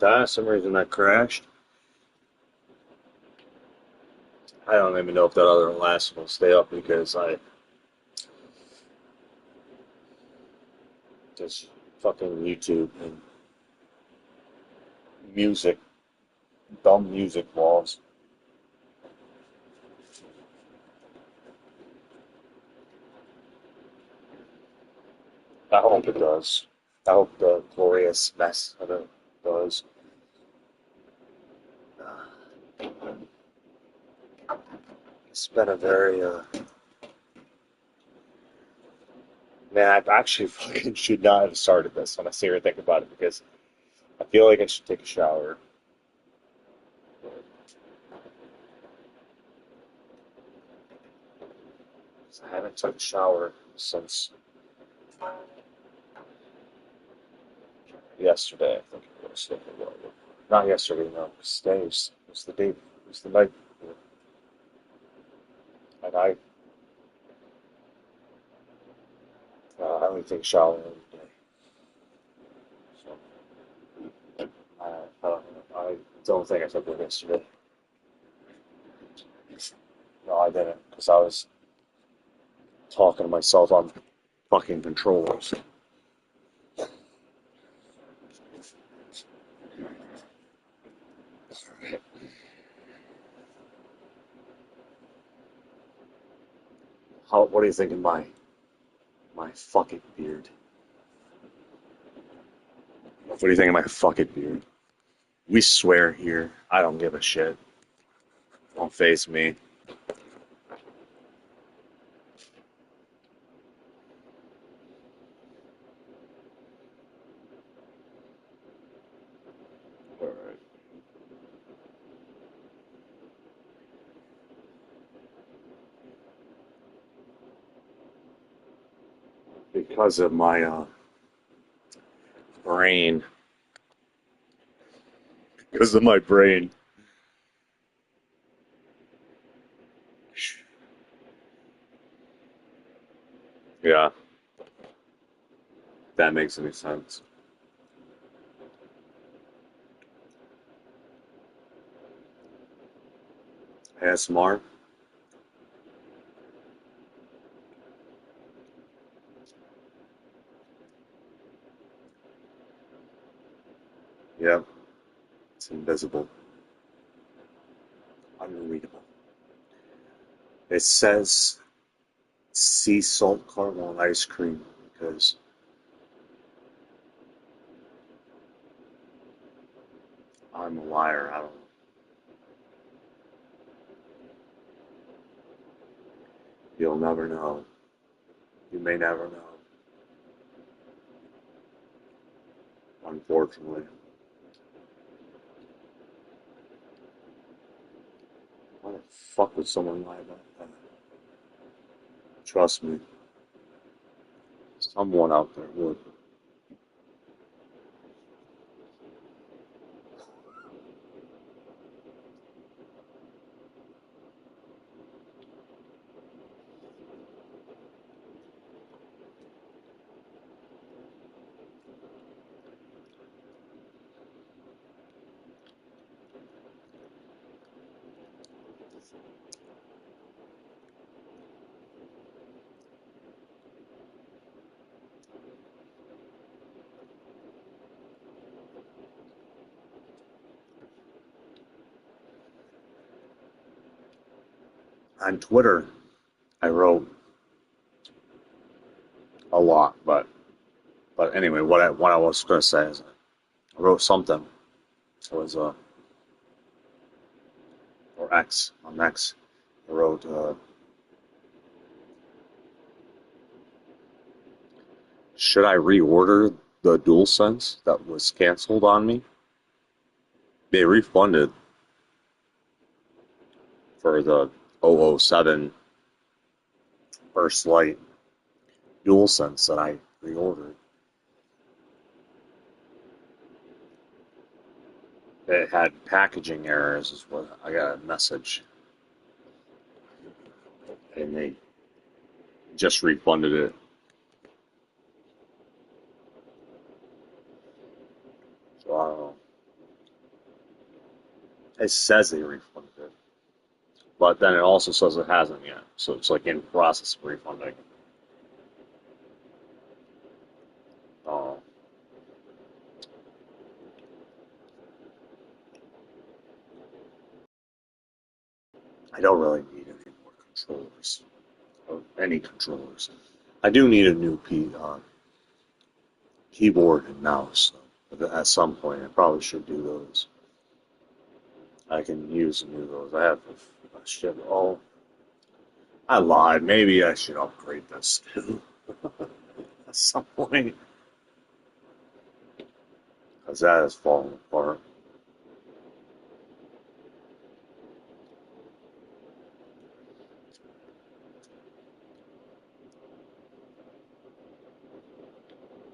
that. For some reason that crashed. I don't even know if that other last one will stay up because I just fucking YouTube and music, dumb music laws. I hope it does. I hope the glorious mess of it does. It's been a very, man, I actually fucking should not have started this when I sit here and think about it because I feel like I should take a shower. I haven't took a shower since yesterday, I think it was. Not yesterday, no. It was the day, it was the night before. And I only take a shower every day. So, I don't think I took it yesterday. No, I didn't, because I was talking to myself on fucking controllers. What do you think of my fucking beard? What do you think of my fucking beard? We swear here. I don't give a shit. Don't face me. Alright. Because of my brain. Because of my brain. Yeah, that makes any sense. ASMR? Yeah, it's invisible, unreadable. It says sea salt caramel and ice cream because I'm a liar. I don't know. You'll never know. You may never know, unfortunately. Why the fuck would someone lie about that? Trust me, someone out there would. On Twitter, I wrote a lot, but anyway, what I was gonna say is I wrote something. It was or X on X. I wrote should I reorder the DualSense that was canceled on me? They refunded for the 007 First Light DualSense that I reordered. It had packaging errors, is what I got a message, and they just refunded it. So I don't know. It says they refunded it, but then it also says it hasn't yet. So it's like in process of refunding. Uh, I don't really need any more controllers, or any controllers. I do need a new keyboard and mouse. So at some point, I probably should do those. I can use a new those. I have a shit. Oh, I lied. Maybe I should upgrade this too at some point because that is falling apart.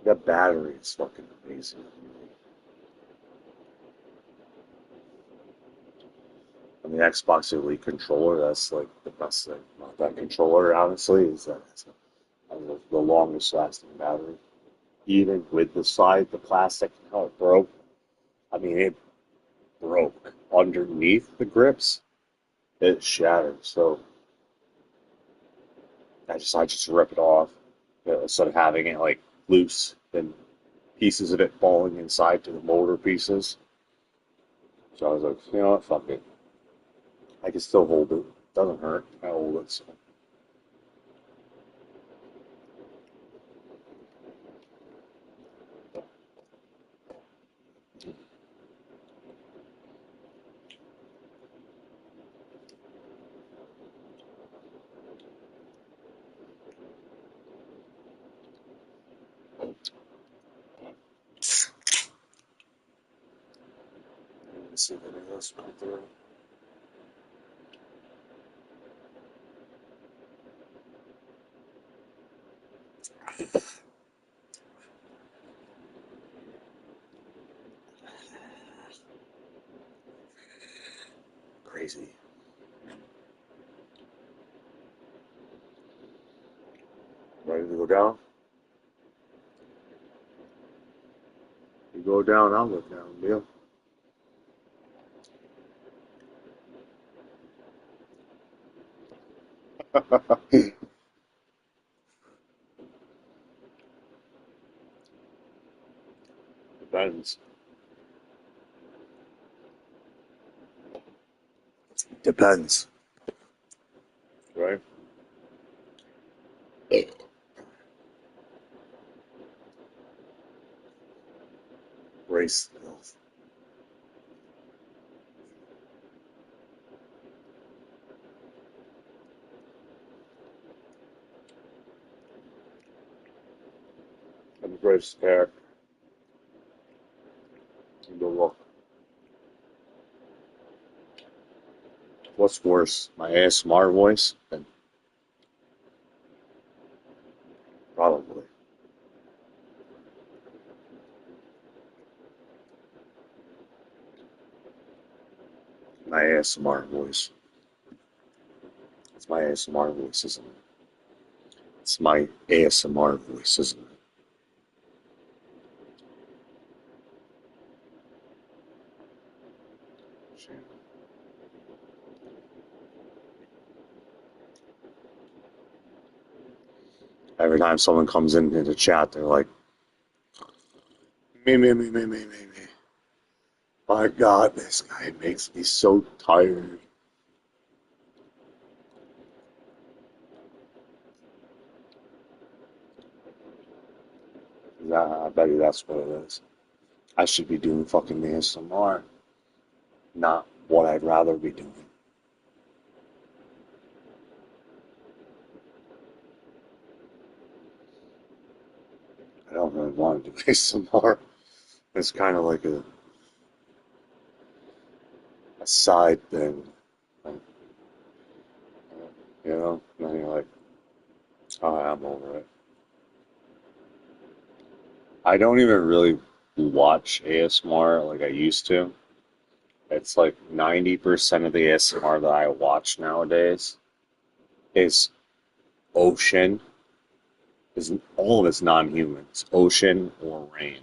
That battery is fucking amazing. And the Xbox Elite controller, that's like the best thing about that controller, honestly, is that it's the longest lasting battery. Even with the plastic, how it broke. I mean, it broke underneath the grips. It shattered. So I just rip it off instead of having it like loose and pieces of it falling inside to the motor pieces. So I was like, you know what, fuck it. I can still hold it. Doesn't hurt. I hold it. So. Let me see if anything else went through. Crazy. Ready to go down? You go down, I'll go down, Bill. Depends. Depends. Right? Race. I'm great spare. You go look. What's worse, my ASMR voice? And probably my ASMR voice. It's my ASMR voice, isn't it? It's my ASMR voice, isn't it? Every time someone comes into the chat, they're like, me. My God, this guy makes me so tired. I bet you that's what it is. I should be doing fucking ASMR, not what I'd rather be doing. I don't really want to do ASMR. It's kind of like a side thing. Like, and then you're like, oh, I'm over it. I don't even really watch ASMR like I used to. It's like 90% of the ASMR that I watch nowadays is ocean. Is all of it's non-humans. Ocean or rain.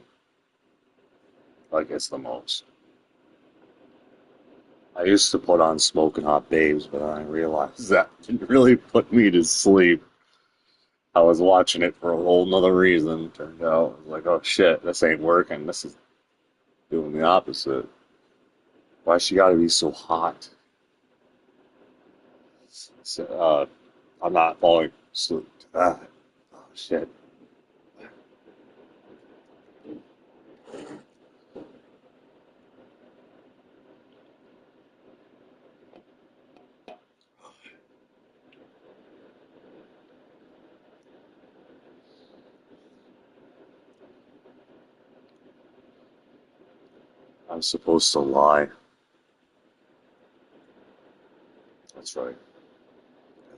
Like it's the most. I used to put on Smoking Hot Babes, but I realized that didn't really put me to sleep. I was watching it for a whole nother reason. Turned out, I was like, oh shit, this ain't working. This is doing the opposite. Why she gotta be so hot? So, I'm not falling asleep to that. Oh shit. I'm supposed to lie. That's right.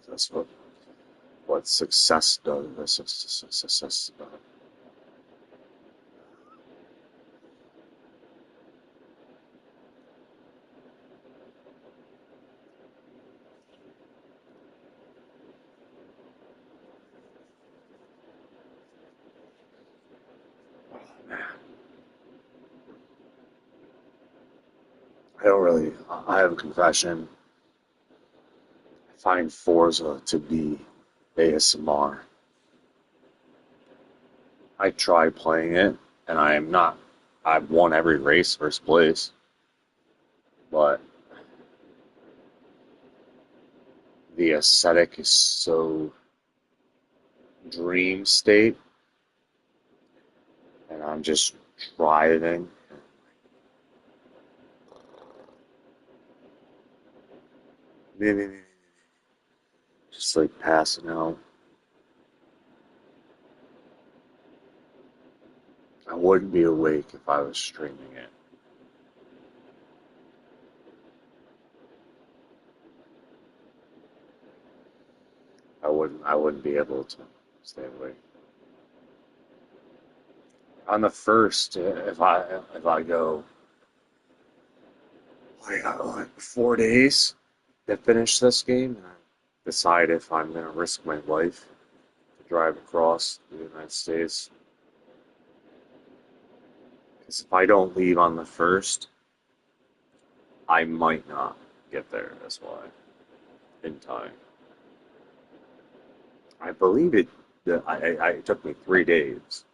That's what success does. That's success does. Oh, man. I don't really. I have a confession. I find Forza to be ASMR. I tried playing it, and I am not. I've won every race first place, but the aesthetic is so dream state, and I'm just driving, just like passing out. I wouldn't be awake if I was streaming it. I wouldn't be able to stay awake. On the first, if I go like 4 days to finish this game, and I decide if I'm gonna risk my life to drive across the United States. Because if I don't leave on the first, I might not get there. That's why in time. I believe it. It took me 3 days.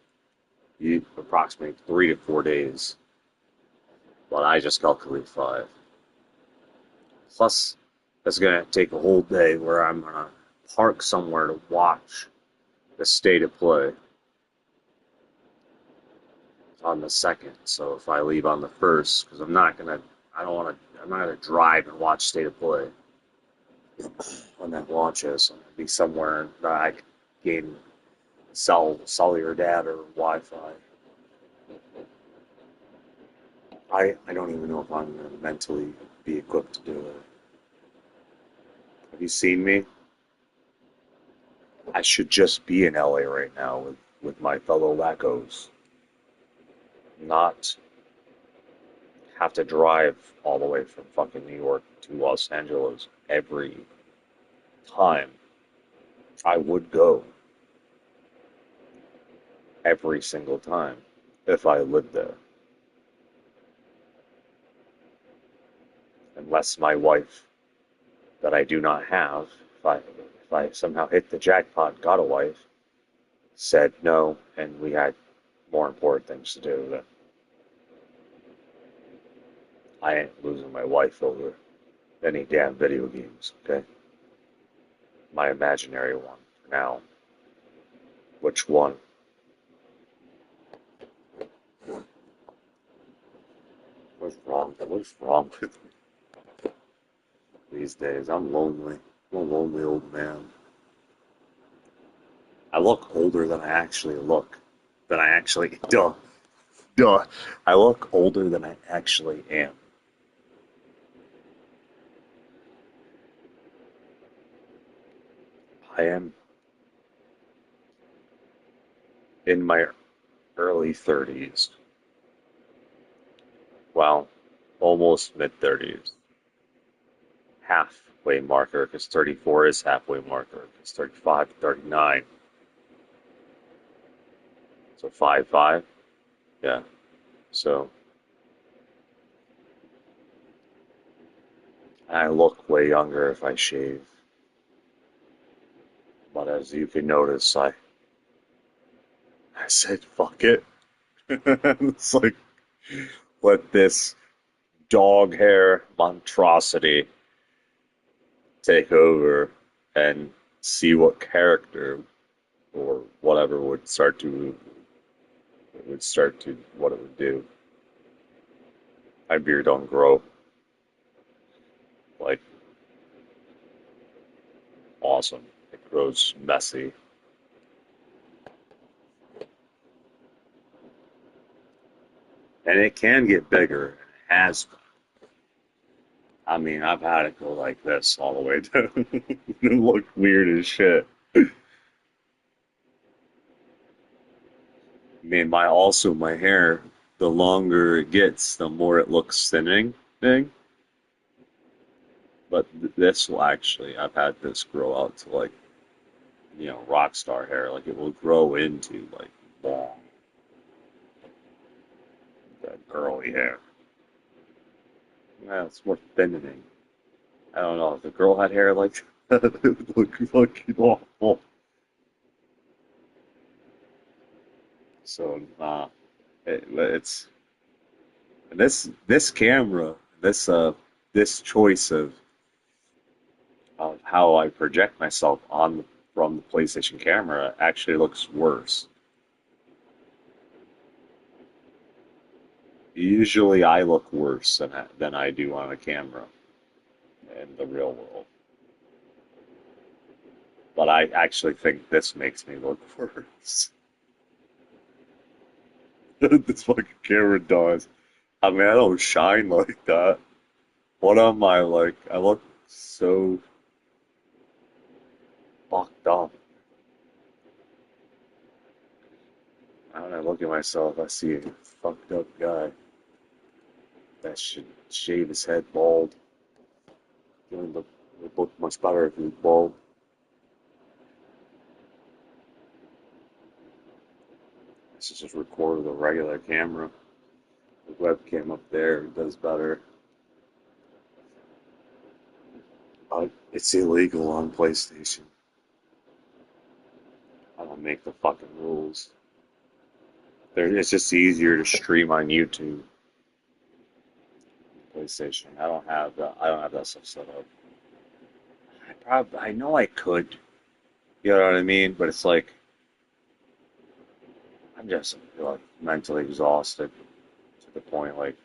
Approximately 3 to 4 days, but I just calculate 5. Plus, it's gonna take a whole day where I'm gonna park somewhere to watch the state of play on the second. So if I leave on the first, because I don't want to, I'm not gonna drive and watch state of play when that launches. I'm gonna be somewhere that I can gain cellular data or Wi-Fi. I don't even know if I'm gonna mentally be equipped to do it. Have you seen me? I should just be in LA right now with my fellow wackos, not have to drive all the way from fucking New York to Los Angeles every time. I would go every single time if I lived there. Unless my wife, that I do not have, if I somehow hit the jackpot and got a wife, said no, and we had more important things to do, then I ain't losing my wife over any damn video games, okay? My imaginary one for now. Which one? What's wrong? What's wrong with me these days? I'm lonely. I'm a lonely old man. I look older than I actually look. Than I actually, duh. I look older than I actually am. I am in my early 30s. Well, almost mid 30s. Halfway marker, because 34 is halfway marker, because 35 to 39. So 5'5". Yeah. So I look way younger if I shave. But as you can notice, I said fuck it. It's like let this dog hair monstrosity take over and see what character or whatever would start to what it would do. My beard don't grow like awesome. It grows messy. And it can get bigger. It has been. I mean, I've had it go like this all the way down. It looked weird as shit. I mean, my hair, the longer it gets, the more it looks thinning thing. But this will actually, I've had this grow out to like, rock star hair. Like it will grow into like long, that curly hair. Yeah, it's more thinning. I don't know. If the girl had hair like that, it would look fucking awful. So, it's this camera, this choice of how I project myself from the PlayStation camera actually looks worse. Usually, I look worse than I do on a camera in the real world. But I actually think this makes me look worse. This fucking camera does. I mean, I don't shine like that. What am I like? I look so fucked up. When I look at myself, I see a fucked up guy that should shave his head bald. It would look much better if he was bald. I should just record with a regular camera. The webcam up there does better. It's illegal on PlayStation. I don't make the fucking rules. It's just easier to stream on YouTube. PlayStation. I don't have that stuff set up. I know I could. You know what I mean? But it's like I'm just like mentally exhausted to the point like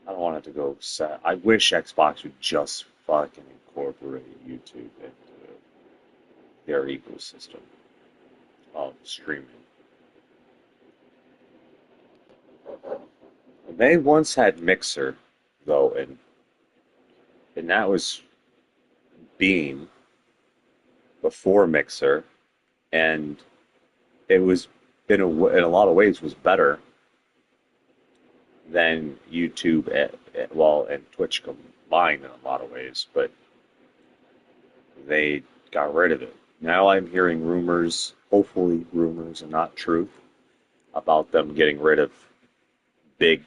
I don't want it to go set. I wish Xbox would just fucking incorporate YouTube into their ecosystem of streaming. They once had Mixer though, and that was Beam before Mixer, and it was in a lot of ways was better than YouTube, well, and Twitch combined in a lot of ways, but they got rid of it. Now I'm hearing rumors, hopefully rumors and not truth, about them getting rid of big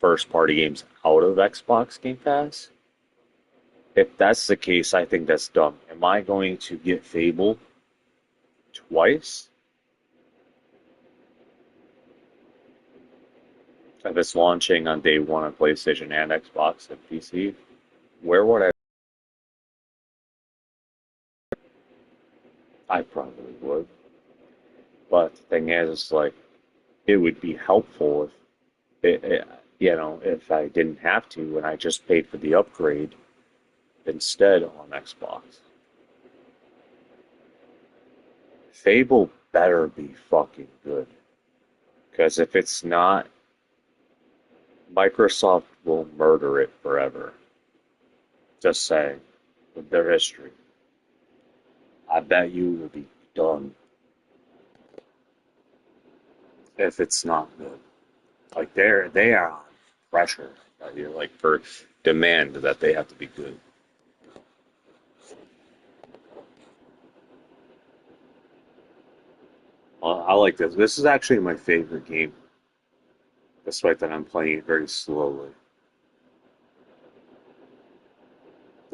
first party games out of Xbox Game Pass. If that's the case, I think that's dumb. Am I going to get Fable twice? If it's launching on day one on PlayStation and Xbox and PC, where would I probably would. But the thing is, it's like it would be helpful if I didn't have to and I just paid for the upgrade instead on Xbox. Fable better be fucking good. Because if it's not, Microsoft will murder it forever. Just saying, with their history. I bet you will be done if it's not good. Like they are on pressure. Like for demand that they have to be good. I like this. This is actually my favorite game, despite that I'm playing it very slowly.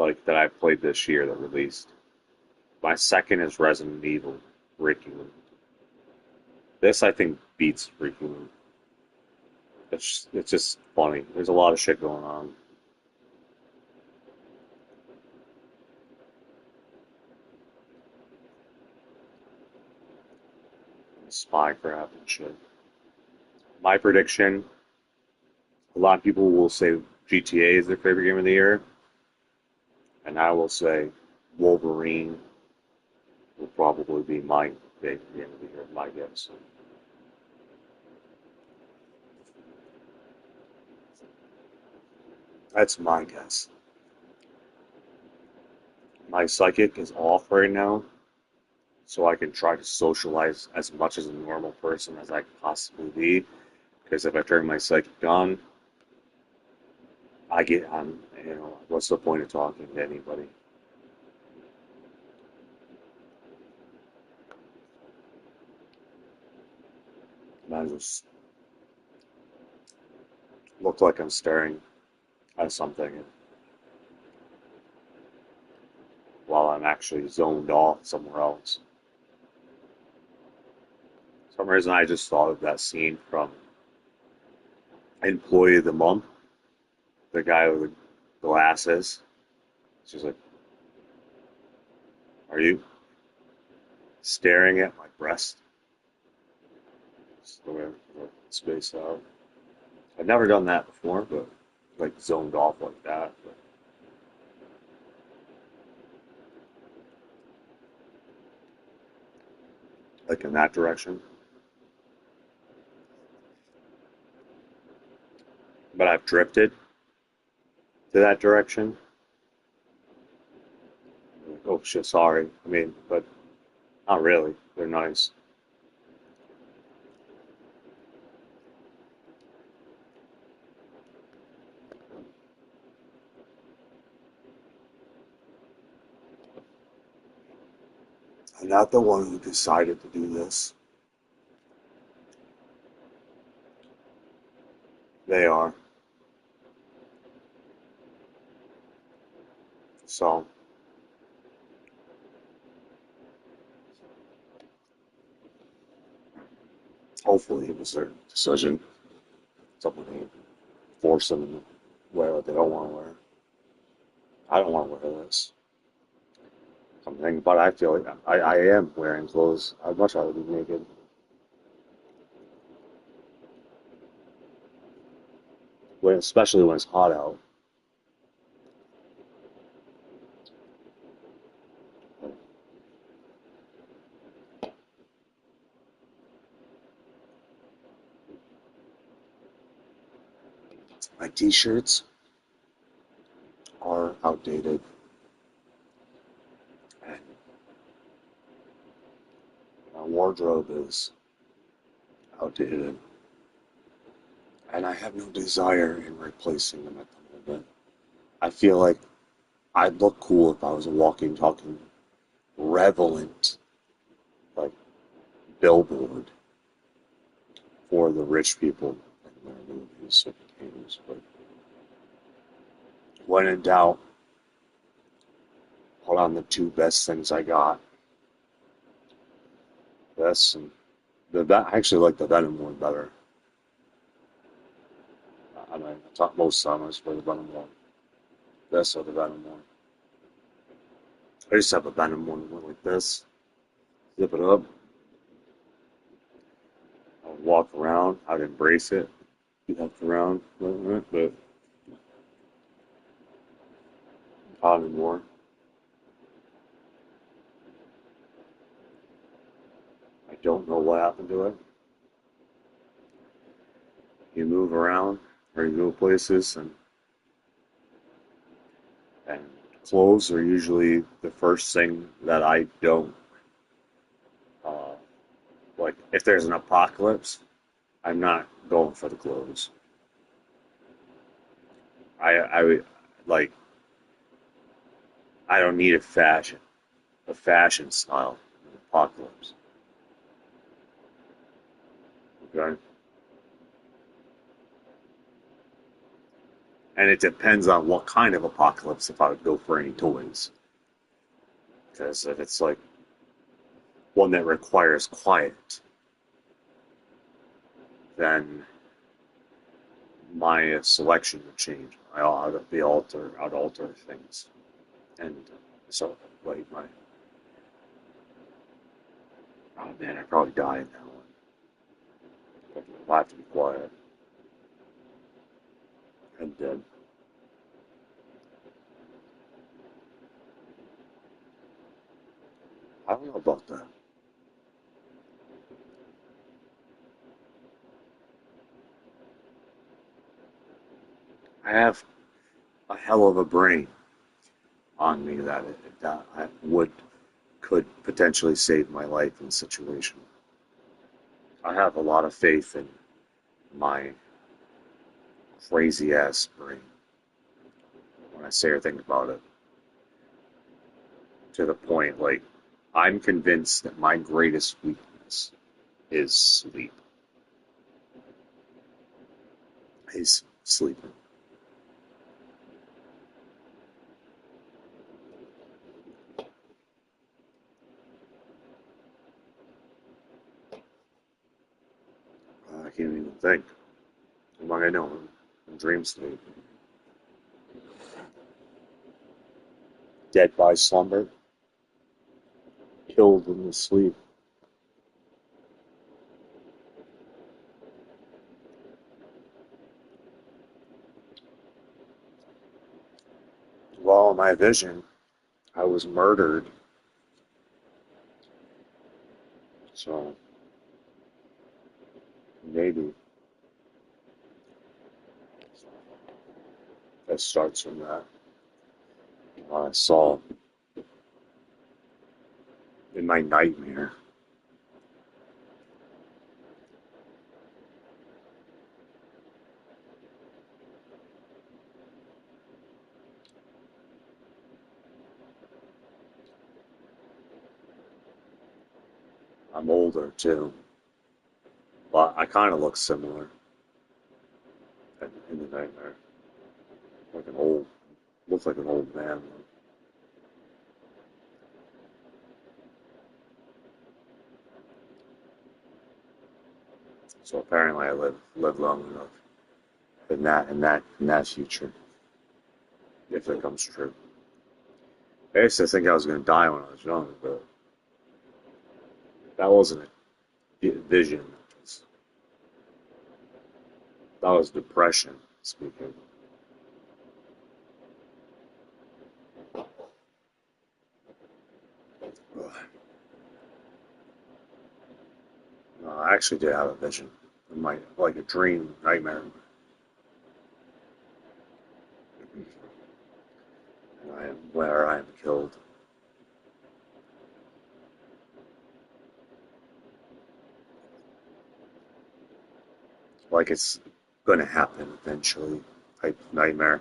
like that I've played this year that released. My second is Resident Evil Requiem. This I think beats Requiem. It's just funny. There's a lot of shit going on. Spy crap and shit. My prediction: a lot of people will say GTA is their favorite game of the year, and I will say Wolverine will probably be my favorite game of the year. My guess. That's my guess. My psychic is off right now, so I can try to socialize as much as a normal person as I can possibly be. Because if I turn my psychic on, what's the point of talking to anybody? And I just look like I'm staring at something while I'm actually zoned off somewhere else. For some reason, I just thought of that scene from Employee of the Month, the guy with the glasses. She's like, "Are you staring at my breast?" Just the way spaced out. I've never done that before, but like zoned off like that. But like in that direction. But I've drifted to that direction. Like, oh shit, sorry. I mean, but not really. They're nice. I'm not the one who decided to do this. They are. So hopefully it was their decision. Someone force them to wear what they don't want to wear. I don't want to wear this. Something, but I feel like I am wearing clothes. I'd much rather be naked. Especially when it's hot out. My t-shirts are outdated, and my wardrobe is outdated, and I have no desire in replacing them at the moment. I feel like I'd look cool if I was a walking, talking, relevant, like billboard for the rich people in their movies and games. But when in doubt, put on the two best things I got. This and I actually like the Venom one better. I mean, I talk most summers for the Venom one. This or the Venom one. I just have a Venom one like this. Zip it up. I'll walk around. I'd embrace it. Be left around, but not anymore. I don't know what happened to it. You move around or you go places, and clothes are usually the first thing that I don't uh, like. If there's an apocalypse, I'm not going for the clothes. I would like. I don't need a fashion style in an apocalypse. Okay, And it depends on what kind of apocalypse if I would go for any toys. Because if it's like one that requires quiet, then my selection would change. I'd alter things. And so, like my, oh man, I'd probably die in that one. I'll have to be quiet. And then, I don't know about that. I have a hell of a brain on me that I could potentially save my life in a situation. I have a lot of faith in my crazy ass brain when I say or think about it. To the point, like, I'm convinced that my greatest weakness is sleep. Is sleeping. I can't even think. Am I know? I'm dream sleep. Dead by slumber. Killed in the sleep. Well, my vision, I was murdered. So maybe that starts from that. I saw in my nightmare. I'm older too, but I kind of look similar in the nightmare. Like an old, looks like an old man. So apparently, I live long enough in that future, if it comes true. I used to think I was going to die when I was young, but that wasn't a vision. That was depression speaking. Ugh. No, I actually did have a vision, like a dream, nightmare. Where I am killed. Like it's going to happen eventually. Type nightmare.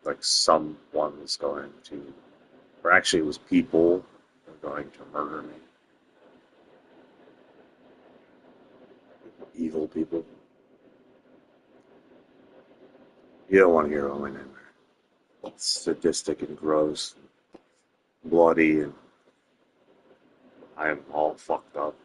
Like someone is going to, or actually, it was people are going to murder me. Evil people. You don't want to hear about my nightmare. It's sadistic and gross, bloody, and I am all fucked up.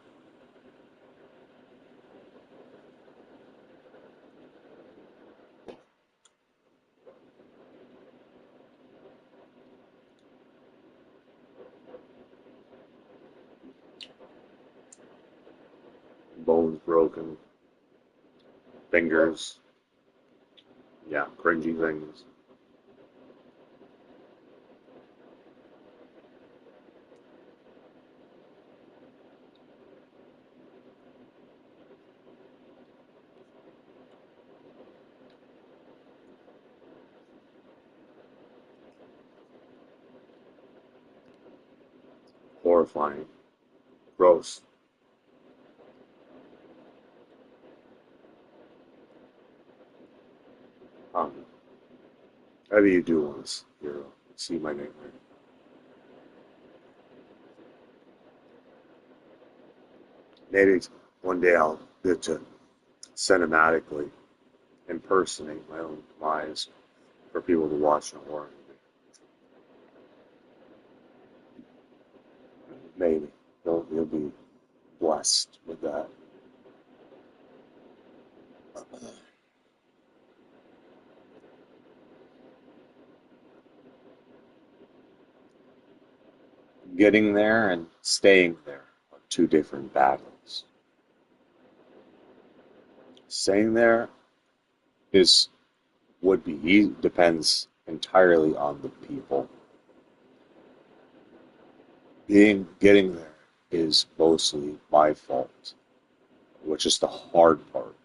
Bones broken, fingers, yeah, cringy things. Horrifying, gross. Um, how do you do once you see my nightmare? Maybe one day I'll get to cinematically impersonate my own demise. for people to watch a horror movie. Maybe you'll be blessed with that. Getting there and staying there are two different battles. Staying there is would be easy, depends entirely on the people. Getting there is mostly my fault, which is the hard part.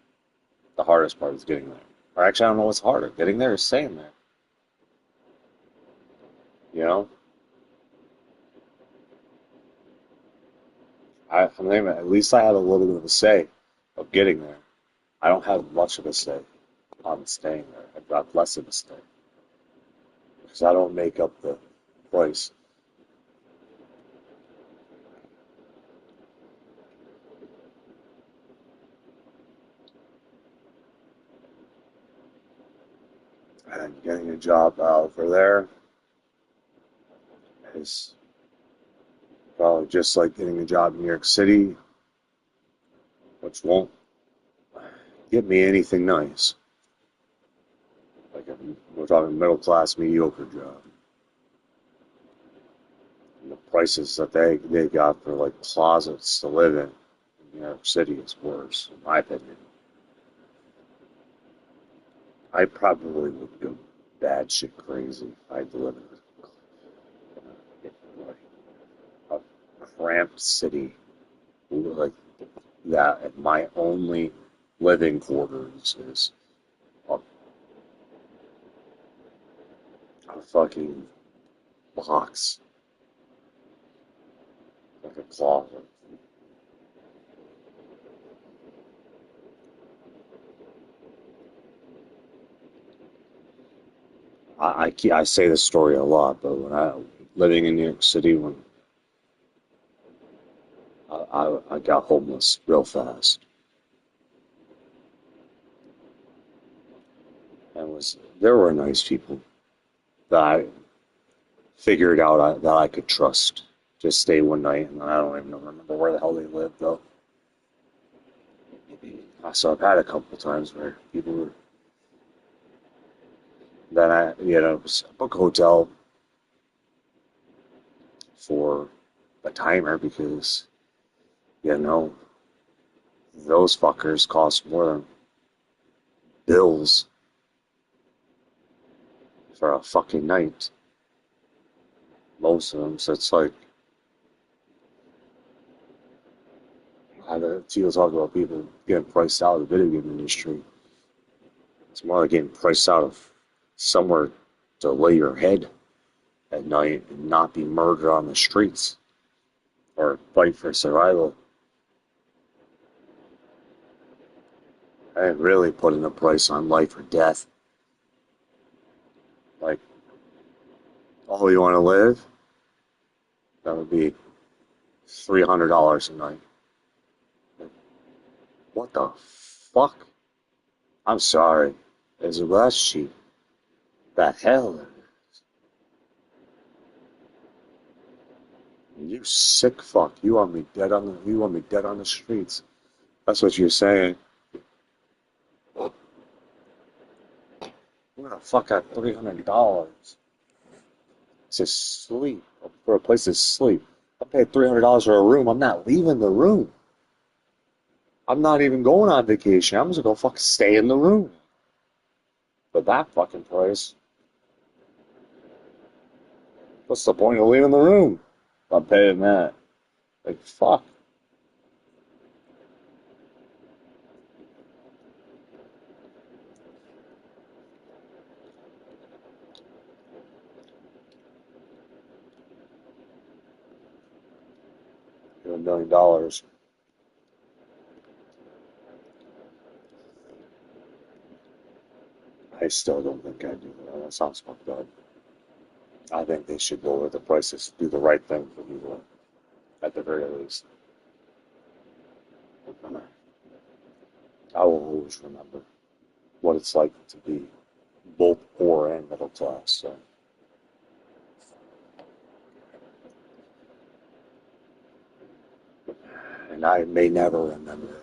The hardest part is getting there. Or actually, I don't know what's harder. Getting there or staying there. You know, I mean, at least I had a little bit of a say of getting there. I don't have much of a say on staying there. I've got less of a say because I don't make up the price. And getting a job over there is probably just like getting a job in New York City, which won't get me anything nice. Like we're talking middle class, mediocre job. And the prices that they got for like closets to live in New York City is worse, in my opinion. I probably would go bad shit crazy if I had to live in a cramped city like that. And my only living quarters is a, a fucking box, like a closet. I say this story a lot, but when I living in New York City, when I got homeless real fast, and was there were nice people that I figured out that I could trust. Just stay one night, and I don't even remember where the hell they lived though. So I've had a couple times where people were that book a hotel for a timer because you know those fuckers cost more than bills for a fucking night. Most of them, so it's like I feel talk about people getting priced out of the video game industry. It's more like getting priced out of somewhere to lay your head at night and not be murdered on the streets or fight for survival. And really putting a price on life or death. Like, oh, you want to live? That would be $300 a night. What the fuck? I'm sorry. Is it less cheap? The hell? You sick fuck. You want me dead on the streets. That's what you're saying. Where the fuck got $300 to sleep? For a place to sleep. I paid $300 for a room. I'm not leaving the room. I'm not even going on vacation. I'm just gonna fucking stay in the room. For that fucking price. What's the point of leaving the room? I'm paying that. Like, fuck. $1 million. I still don't think I do that. That sounds fucked up. I think they should lower the prices, do the right thing for people, at the very least. I will always remember what it's like to be both poor and middle class. So. And I may never remember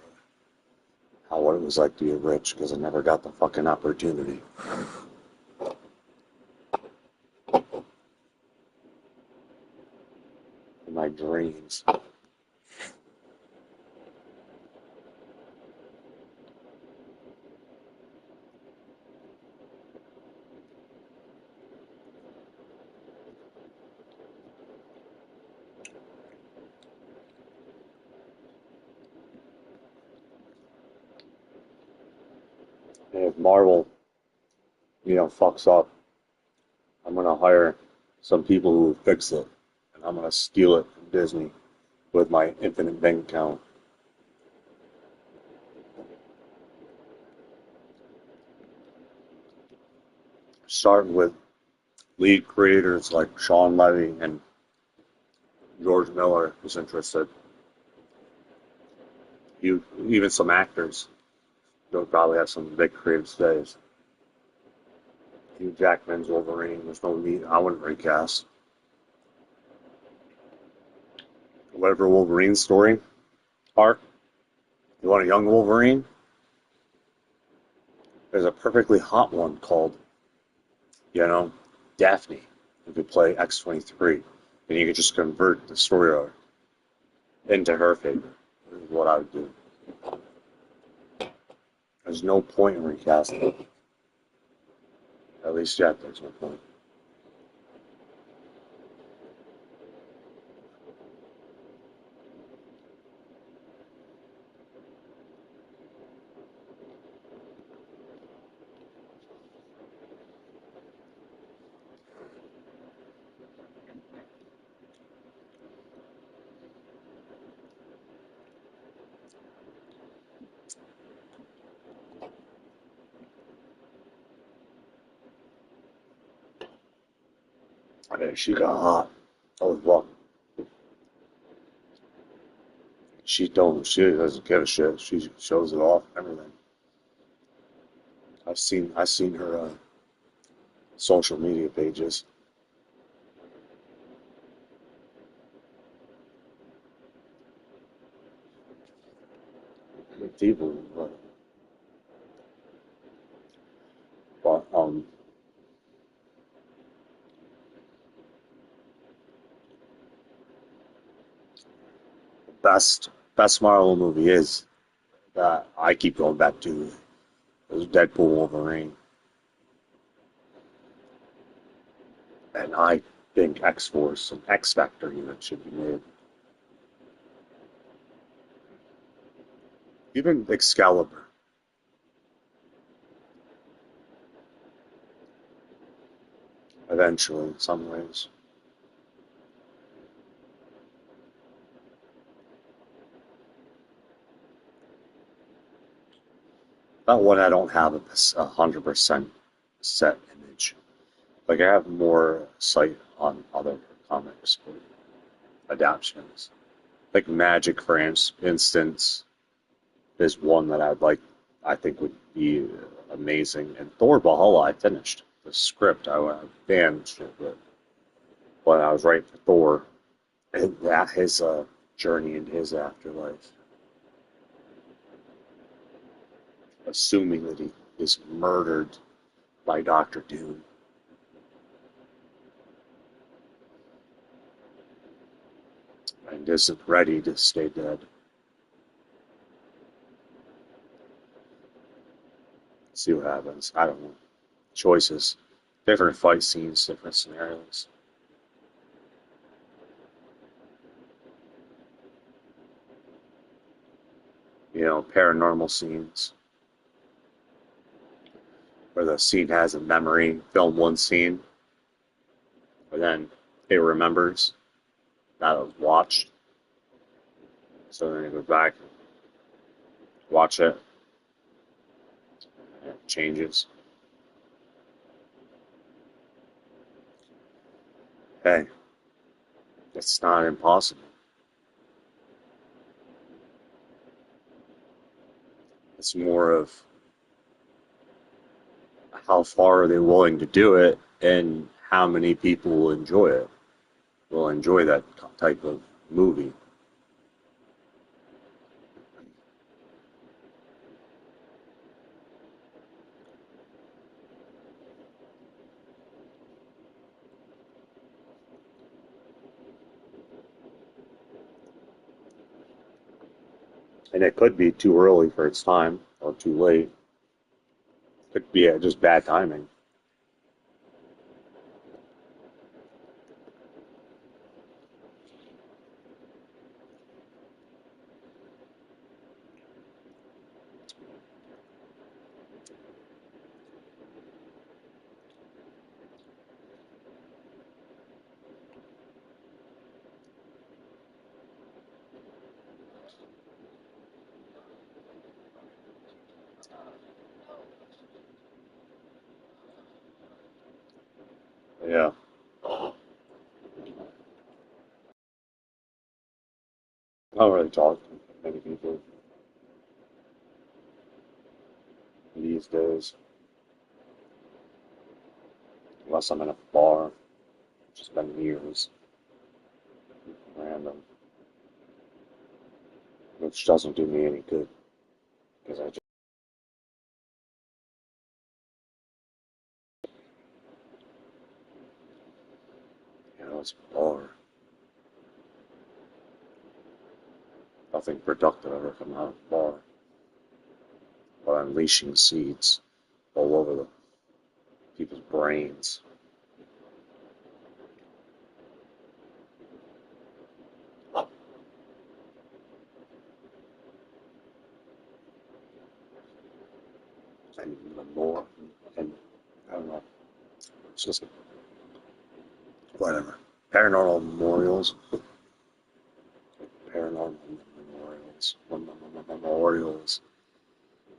what it was like to be rich because I never got the fucking opportunity. In my dreams. And if Marvel, fucks up, I'm gonna hire some people who will fix it, and I'm gonna steal it from Disney with my infinite bank account. Starting with lead creators like Sean Levy and George Miller was interested. Even some actors. They'll probably have some big creative stays. Hugh Jackman's Wolverine. There's no need. I wouldn't recast. Whatever Wolverine story arc. You want a young Wolverine? There's a perfectly hot one called, Daphne. You could play X-23, and you could just convert the story arc into her favor. This is what I would do. There's no point in recasting. At least yet, there's no point. I mean, she got hot. I was wrong. She doesn't give a shit. She shows it off, everything. I've seen her social media pages. People, but best Marvel movie is that I keep going back to is Deadpool Wolverine, and I think X Force and X Factor even should be made. Even Excalibur, eventually, in some ways. That one I don't have 100% set image. Like I have more sight on other comics adaptations. Like Magic, for instance, is one that I think would be amazing. And Thor Valhalla, I finished the script. I finished it, but I was writing for Thor, and that his journey into his afterlife, assuming that he is murdered by Doctor Doom. And isn't ready to stay dead. See what happens. I don't know. Choices. Different fight scenes, different scenarios. Paranormal scenes where the scene has a memory, film one scene, but then it remembers that it was watched. So then you go back, watch it, and it changes. Hey, it's not impossible. It's more of how far are they willing to do it, and how many people will enjoy it? Will enjoy that type of movie. And it could be too early for its time or too late. Could be just bad timing. Yeah. I don't really talk to many people these days, unless I'm in a bar, which has been years, random, which doesn't do me any good because I just, it's a bar. Nothing productive ever come out of the bar, but unleashing seeds all over the people's brains. And the more, and I don't know, it's just whatever. Paranormal memorials, paranormal memorials.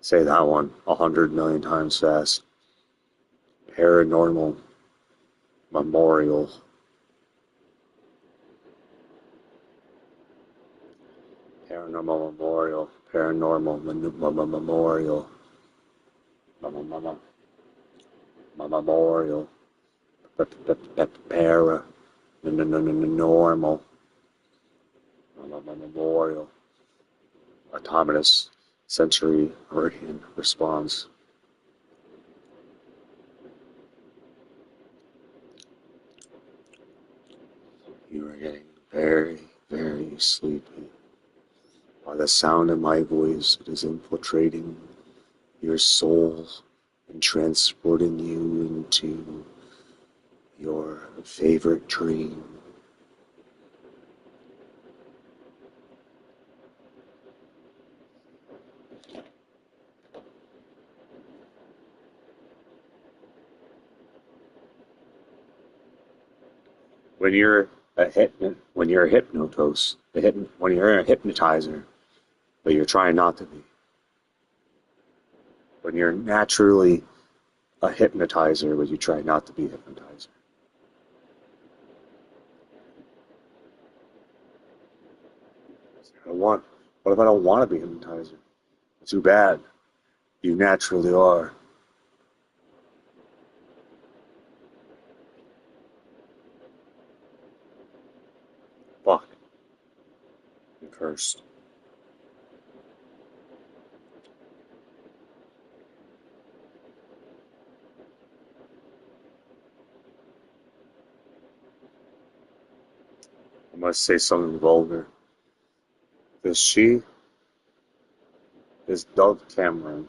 Say that one 100 million times fast. Paranormal memorial. Paranormal memorial. Paranormal memorial. Memorial. Para. Normal. Memorial. Autonomous sensory organ response. You are getting very, very sleepy. By the sound of my voice, it is infiltrating your soul and transporting you into your favorite dream. When you're when you're a when you're a hypnotizer, but you're trying not to be. When you're naturally a hypnotizer, but you try not to be a hypnotizer. What if I don't want to be a hypnotizer? Too bad. You naturally are. Fuck. I'm cursed. I must say something vulgar. Because she is Dove Cameron.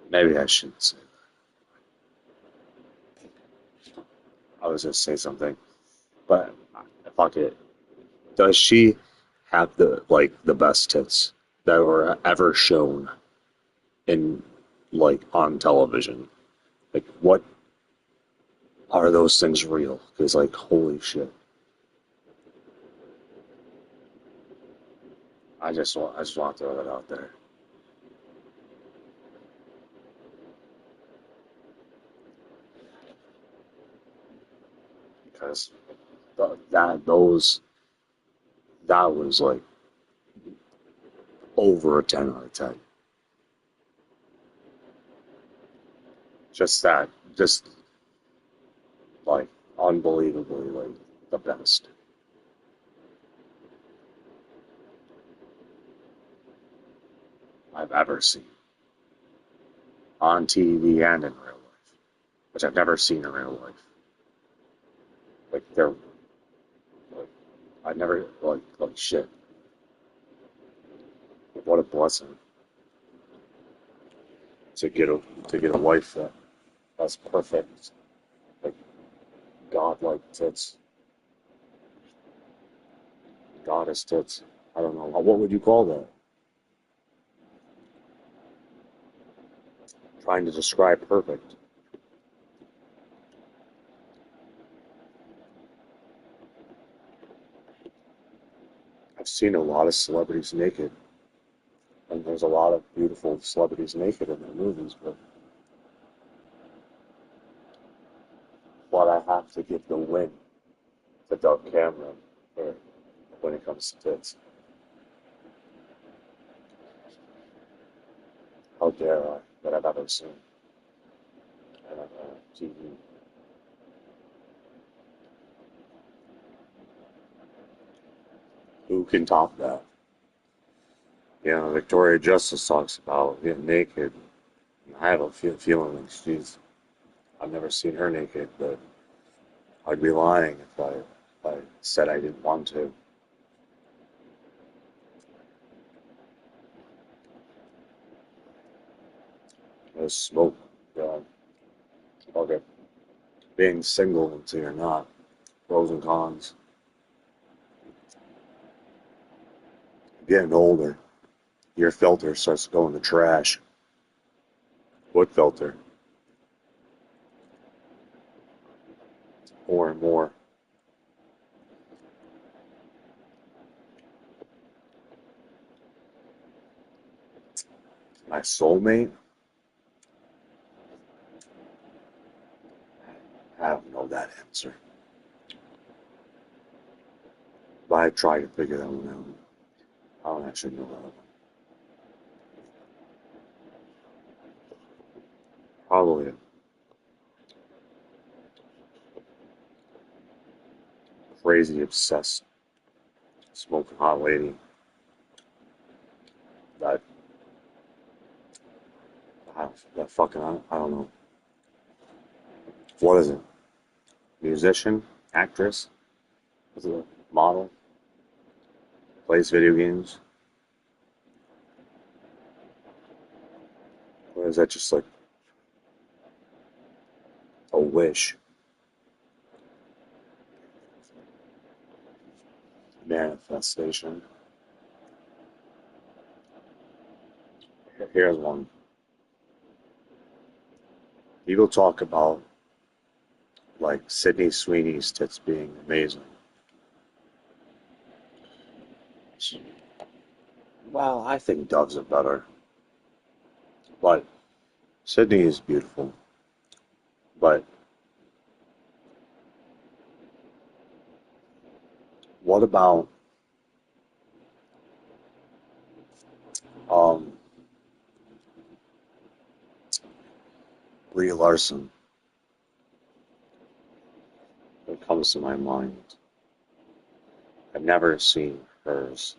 Maybe I shouldn't say that. I was just say something. But fuck it. Does she have the best tits that were ever shown in on television? Like what are those things real? Because holy shit. I just want to throw that out there. Because that those that was over a 10 out of 10. Just that, just like unbelievably like the best I've ever seen on TV and in real life, which I've never seen in real life. Like they're like I never like shit. What a blessing to get a wife that has perfect like godlike tits, goddess tits. I don't know what would you call that? Trying to describe perfect. I've seen a lot of celebrities naked, and there's a lot of beautiful celebrities naked in their movies, but I have to give the win to Doug Cameron for when it comes to tits. How dare I that I've ever seen on TV. Who can top that? You know, Victoria Justice talks about getting naked. I have a feeling like I've never seen her naked, but I'd be lying if I said I didn't want to. Smoke, uh, okay, being single until you're not, pros and cons. Getting older, your filter starts to go in the trash. What filter? More and more. My soulmate? I don't know that answer. But I tried to figure that one out. I don't actually know that one. Probably a crazy, obsessed, smoking hot lady that, that fucking, I don't know. What is it? Musician? Actress? Is it a model? Plays video games? Or is that just like a wish? Manifestation? Here's one. People talk about like Sydney Sweeney's tits being amazing. Well, I think Dove's are better. But Sydney is beautiful. But what about um, Brie Larson? It comes to my mind. I've never seen hers,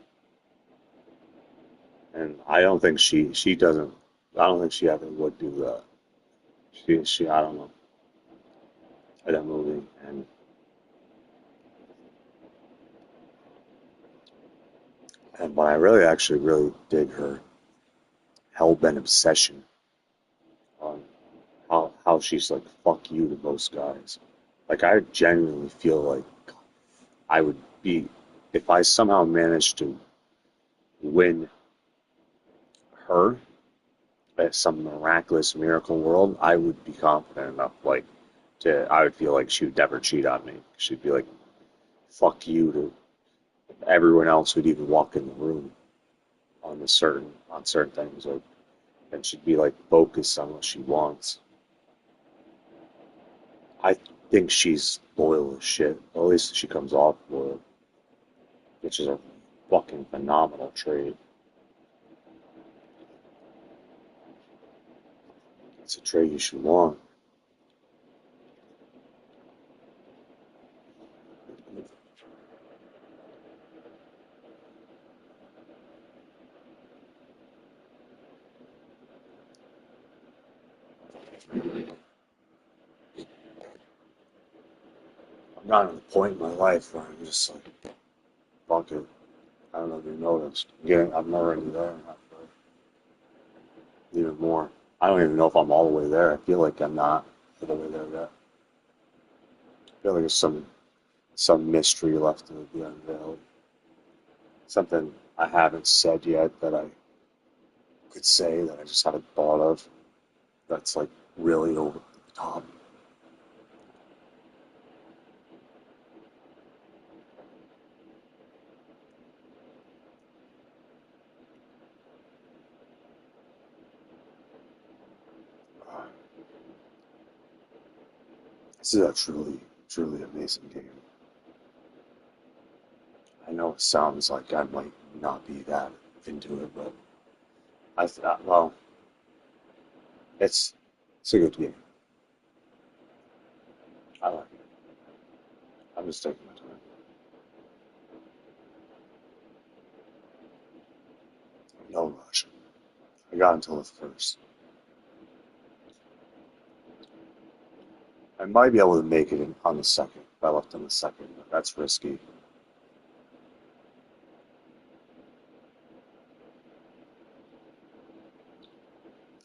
and I don't think she doesn't. I don't think she ever would do that. She I don't know in that movie, and but I really actually really dig her hell-bent obsession on how she's like fuck you to most guys. Like I genuinely feel like I would be if I somehow managed to win her at some miraculous miracle world, I would be confident enough like to I would feel like she would never cheat on me. She'd be like fuck you to everyone else who'd even walk in the room on certain things like and she'd be like focused on what she wants. I think she's loyal as shit. At least she comes off loyal, which is a fucking phenomenal trait. It's a trait you should want. I'm not at the point in my life where I'm just like, fuck it. I don't know if you noticed. I'm already there. Even more. I don't even know if I'm all the way there. I feel like I'm not all the way there yet. I feel like there's some mystery left to be unveiled. Something I haven't said yet that I could say that I just haven't thought of. That's like really over the top. This is a truly, truly amazing game. I know it sounds like I might not be that into it, but well, it's it's a good game. I like it. I'm just taking my time. No rush. I got until the first. I might be able to make it on the second if I left on the second, but that's risky.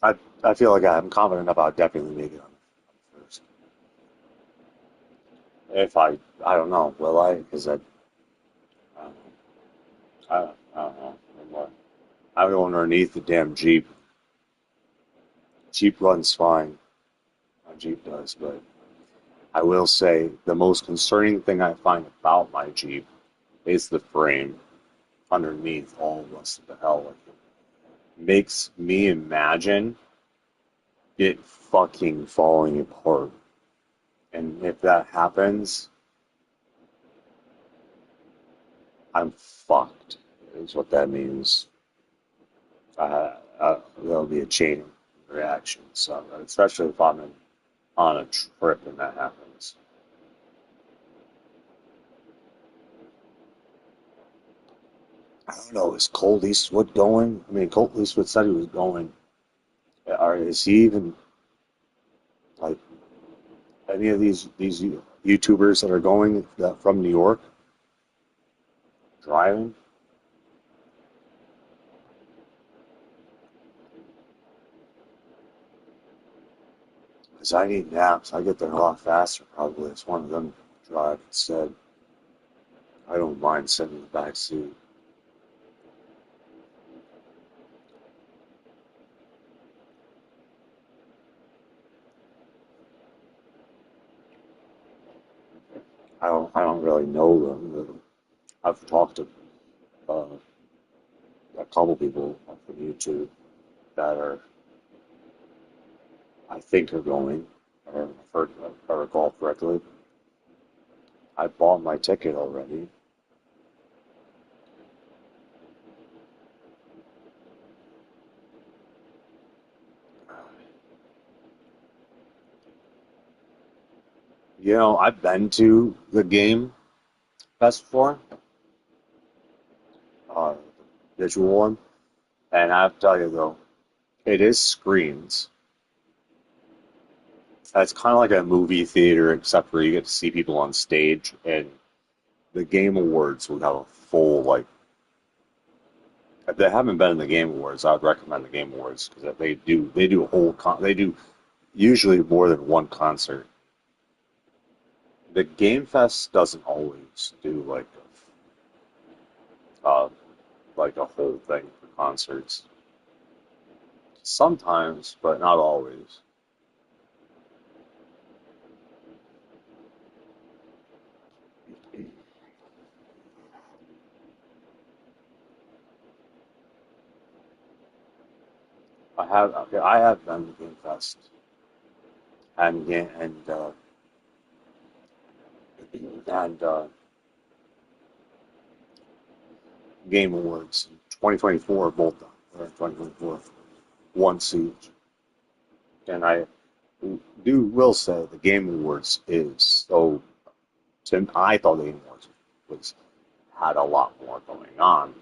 I I feel like I'm confident about definitely making it on the first. If I don't know, will I? Because I don't know. I don't know. What? I'm going underneath the damn Jeep. Jeep runs fine. My Jeep does, but I will say the most concerning thing I find about my Jeep is the frame underneath all the rest of the hell. Like, it makes me imagine it fucking falling apart. And if that happens, I'm fucked, is what that means. There'll be a chain reaction. So, especially if I'm on a trip and that happens. I don't know, is Colt Eastwood going? I mean, Colt Eastwood said he was going. Or is he even like any of these YouTubers that are going from New York driving? Because I need naps. I get there a lot faster, probably. It's one of them drive instead. I don't mind sitting in the back seat. I don't really know them. I've talked to uh, a couple people from YouTube that are, I think, are going. Or if I recall correctly. I bought my ticket already. I've been to the game fest before, visual one, and I have to tell you though, it is screens. It's kind of like a movie theater, except for you get to see people on stage, and the Game Awards would have a full like. If they haven't been in the Game Awards, I would recommend the Game Awards because they do a whole they do usually more than one concert. The Game Fest doesn't always do uh, like a whole thing for concerts. Sometimes, but not always. I have been to Game Fest and Game Awards 2024 both done. Or 2024 one seat. And I will say the Game Awards is so. I thought the Game Awards was had a lot more going on.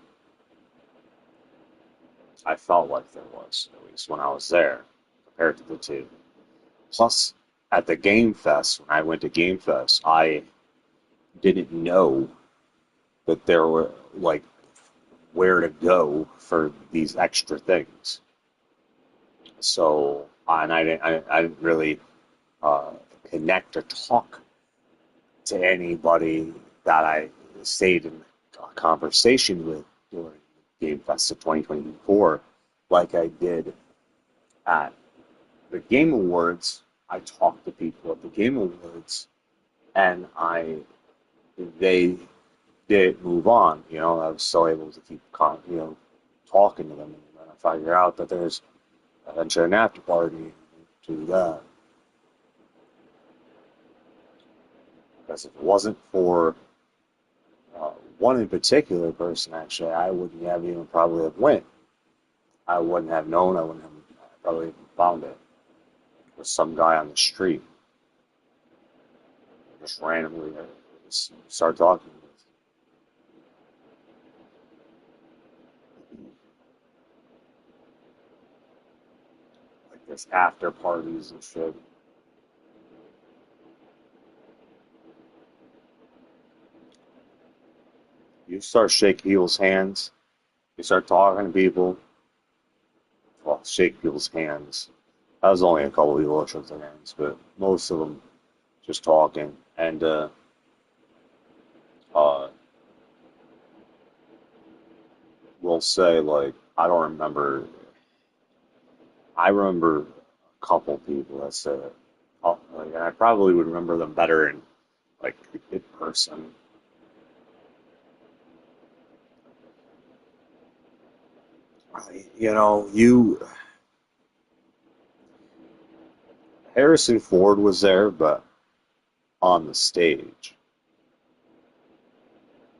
I felt like there was, at least when I was there, compared to the two. Plus, at the Game Fest, when I went to Game Fest, I didn't know that there were like where to go for these extra things. So, and I didn't really uh, connect or talk to anybody that I stayed in a conversation with during Game Fest of 2024, like I did at the Game Awards. I talked to people at the Game Awards, and they did move on. You know, I was still able to keep, talking to them, and then I figure out that there's eventually an after party to that. Because if it wasn't for one in particular person, actually, I wouldn't have even probably have went. I wouldn't have known. I wouldn't have probably even found it. It was some guy on the street, just randomly just start talking with. Like there's after parties and shit. You start shaking people's hands. You start talking to people. Well, shake people's hands. That was only a couple of people that shook their hands, but most of them just talking. And uh, we'll say like I don't remember. I remember a couple people that said, oh, like, and I probably would remember them better like in person. You know, Harrison Ford was there, but on the stage.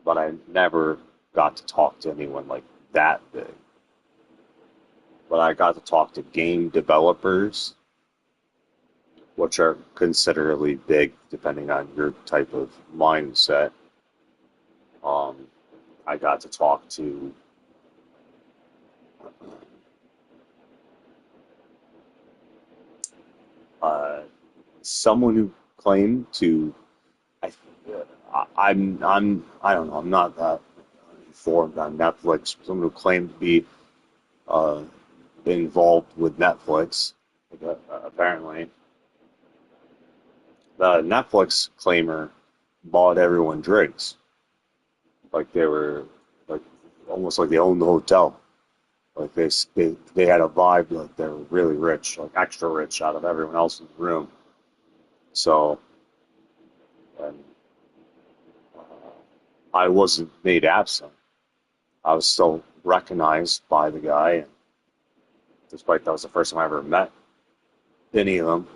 But I never got to talk to anyone like that big. But I got to talk to game developers, which are considerably big depending on your type of mindset. Um, I got to talk to uh, someone who claimed to. I, I don't know. I'm not that informed on Netflix. Someone who claimed to be uh, involved with Netflix. Apparently, the Netflix claimer bought everyone drinks, like they were like almost like they owned the hotel. Like they had a vibe like they were really rich, like extra rich out of everyone else in the room. So, and uh, I wasn't made absent. I was still recognized by the guy, and despite that was the first time I ever met any of them.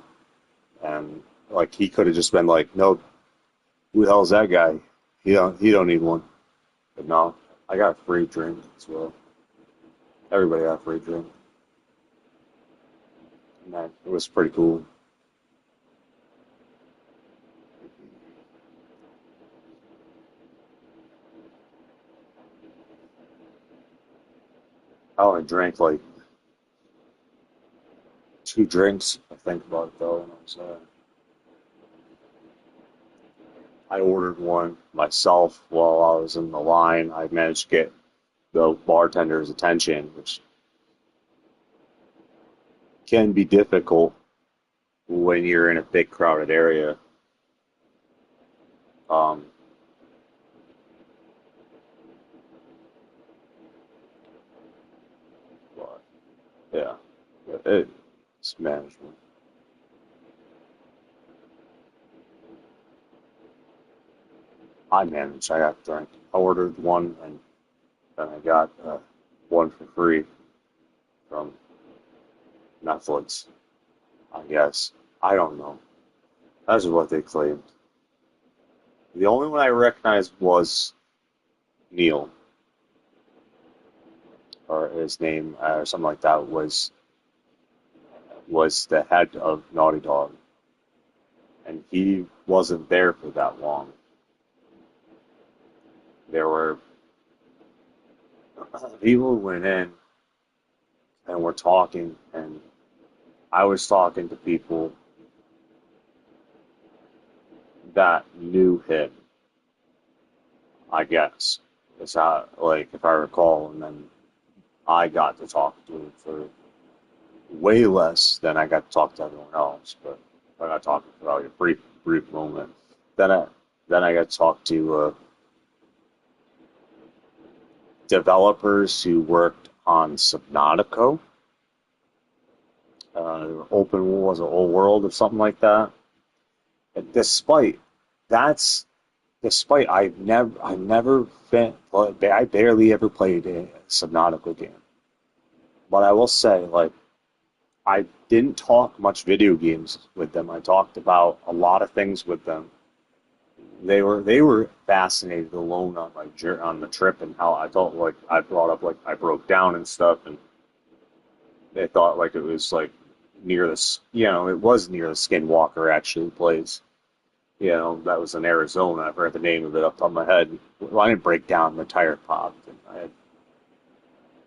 And like he could have just been like, "No, who the hell's that guy? He don't need one." But no, I got a free drink as well. Everybody got a free drink, and that it was pretty cool. I only drank like two drinks. I think about it though, and I ordered one myself while I was in the line. I managed to get the bartender's attention, which can be difficult when you're in a big crowded area. Um, but yeah, it's management. I managed. I got drink. I ordered one, and then I got one for free from Netflix. I guess I don't know. That's what they claimed. The only one I recognized was Neil, or his name, or something like that, was was the head of Naughty Dog, and he wasn't there for that long. There were people who went in and were talking, and I was talking to people that knew him, I guess. It's how, like, if I recall, and then I got to talk to him for way less than I got to talk to everyone else, but I got talking for like a brief moment. Then I got to talk to developers who worked on Subnautica, open was it Old World or something like that. And despite I've never been I barely ever played a Subnautica game, but I will say like I didn't talk much video games with them. I talked about a lot of things with them. They were fascinated alone on my on the trip and how I felt like I brought up like I broke down and stuff, and they thought like it was like near this, it was near the Skinwalker actually place. That was in Arizona. I forgot the name of it up on my head. Well, I didn't break down, the tire popped,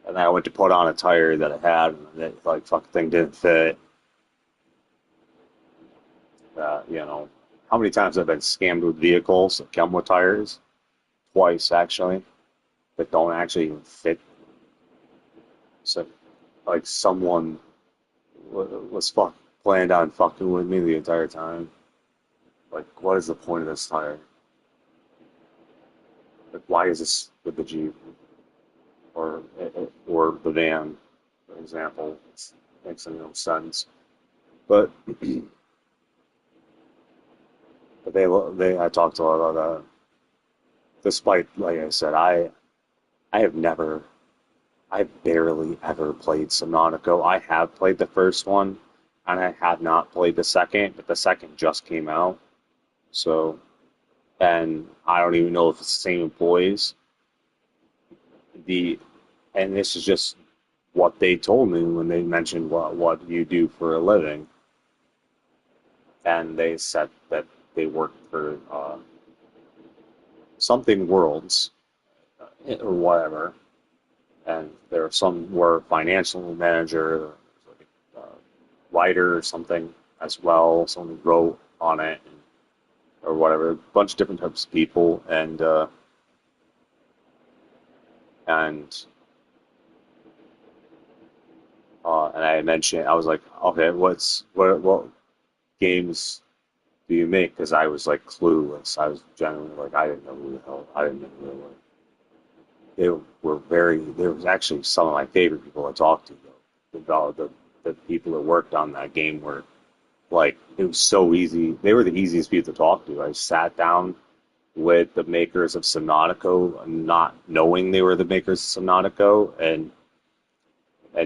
and I went to put on a tire that I had, and it like fucking thing didn't fit. How many times I've been scammed with vehicles that come with tires? Twice actually, that don't actually even fit. So like someone was planned on fucking with me the entire time. Like, what is the point of this tire? Like, why is this with the Jeep or the van, for example? It makes no sense. But I talked a lot about that. Despite, like I said, I have never, I barely ever played Subnautica. I have played the first one, and I have not played the second, but the second just came out. So, and I don't even know if it's the same employees. The and this is just what they told me when they mentioned what you do for a living, and they said that they worked for something Worlds or whatever, and there were some were financial manager, uh, writer or something as well. Someone who wrote on it or whatever, a bunch of different types of people, and and I mentioned I was like, okay, what games do you make? Because I was like clueless. I was genuinely like I didn't know who the hell I didn't know who they were. They were very. There was actually some of my favorite people I talked to though. The people that worked on that game were like it was so easy. They were the easiest people to talk to. I sat down with the makers of Subnautica, not knowing they were the makers of Subnautica, and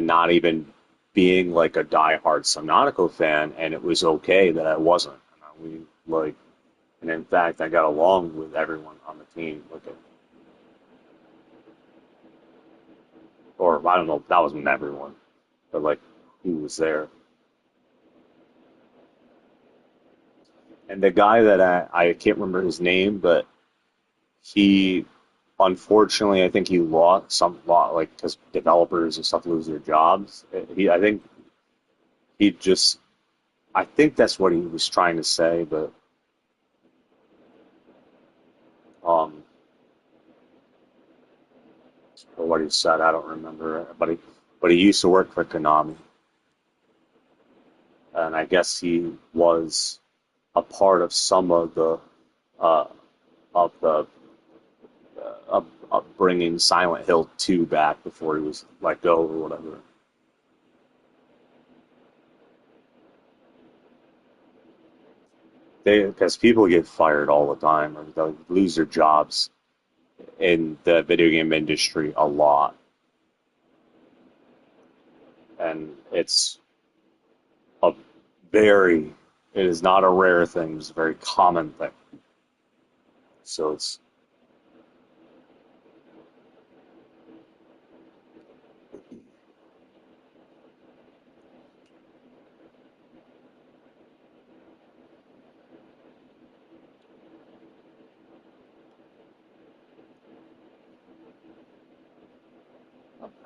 not even being like a diehard Subnautica fan, and it was okay that I wasn't. We like, and in fact, I got along with everyone on the team. Like, or I don't know if that wasn't everyone, but like who was there. And the guy that I can't remember his name, but he unfortunately I think he lost some lot like because developers and stuff lose their jobs. I think he just I think that's what he was trying to say, but um, or what he said I don't remember. But he used to work for Konami, and I guess he was a part of some uh, of the of bringing Silent Hill 2 back before he was let go or whatever. Because people get fired all the time, or they'll lose their jobs in the video game industry a lot, and a very it is not a rare thing; it's a very common thing. So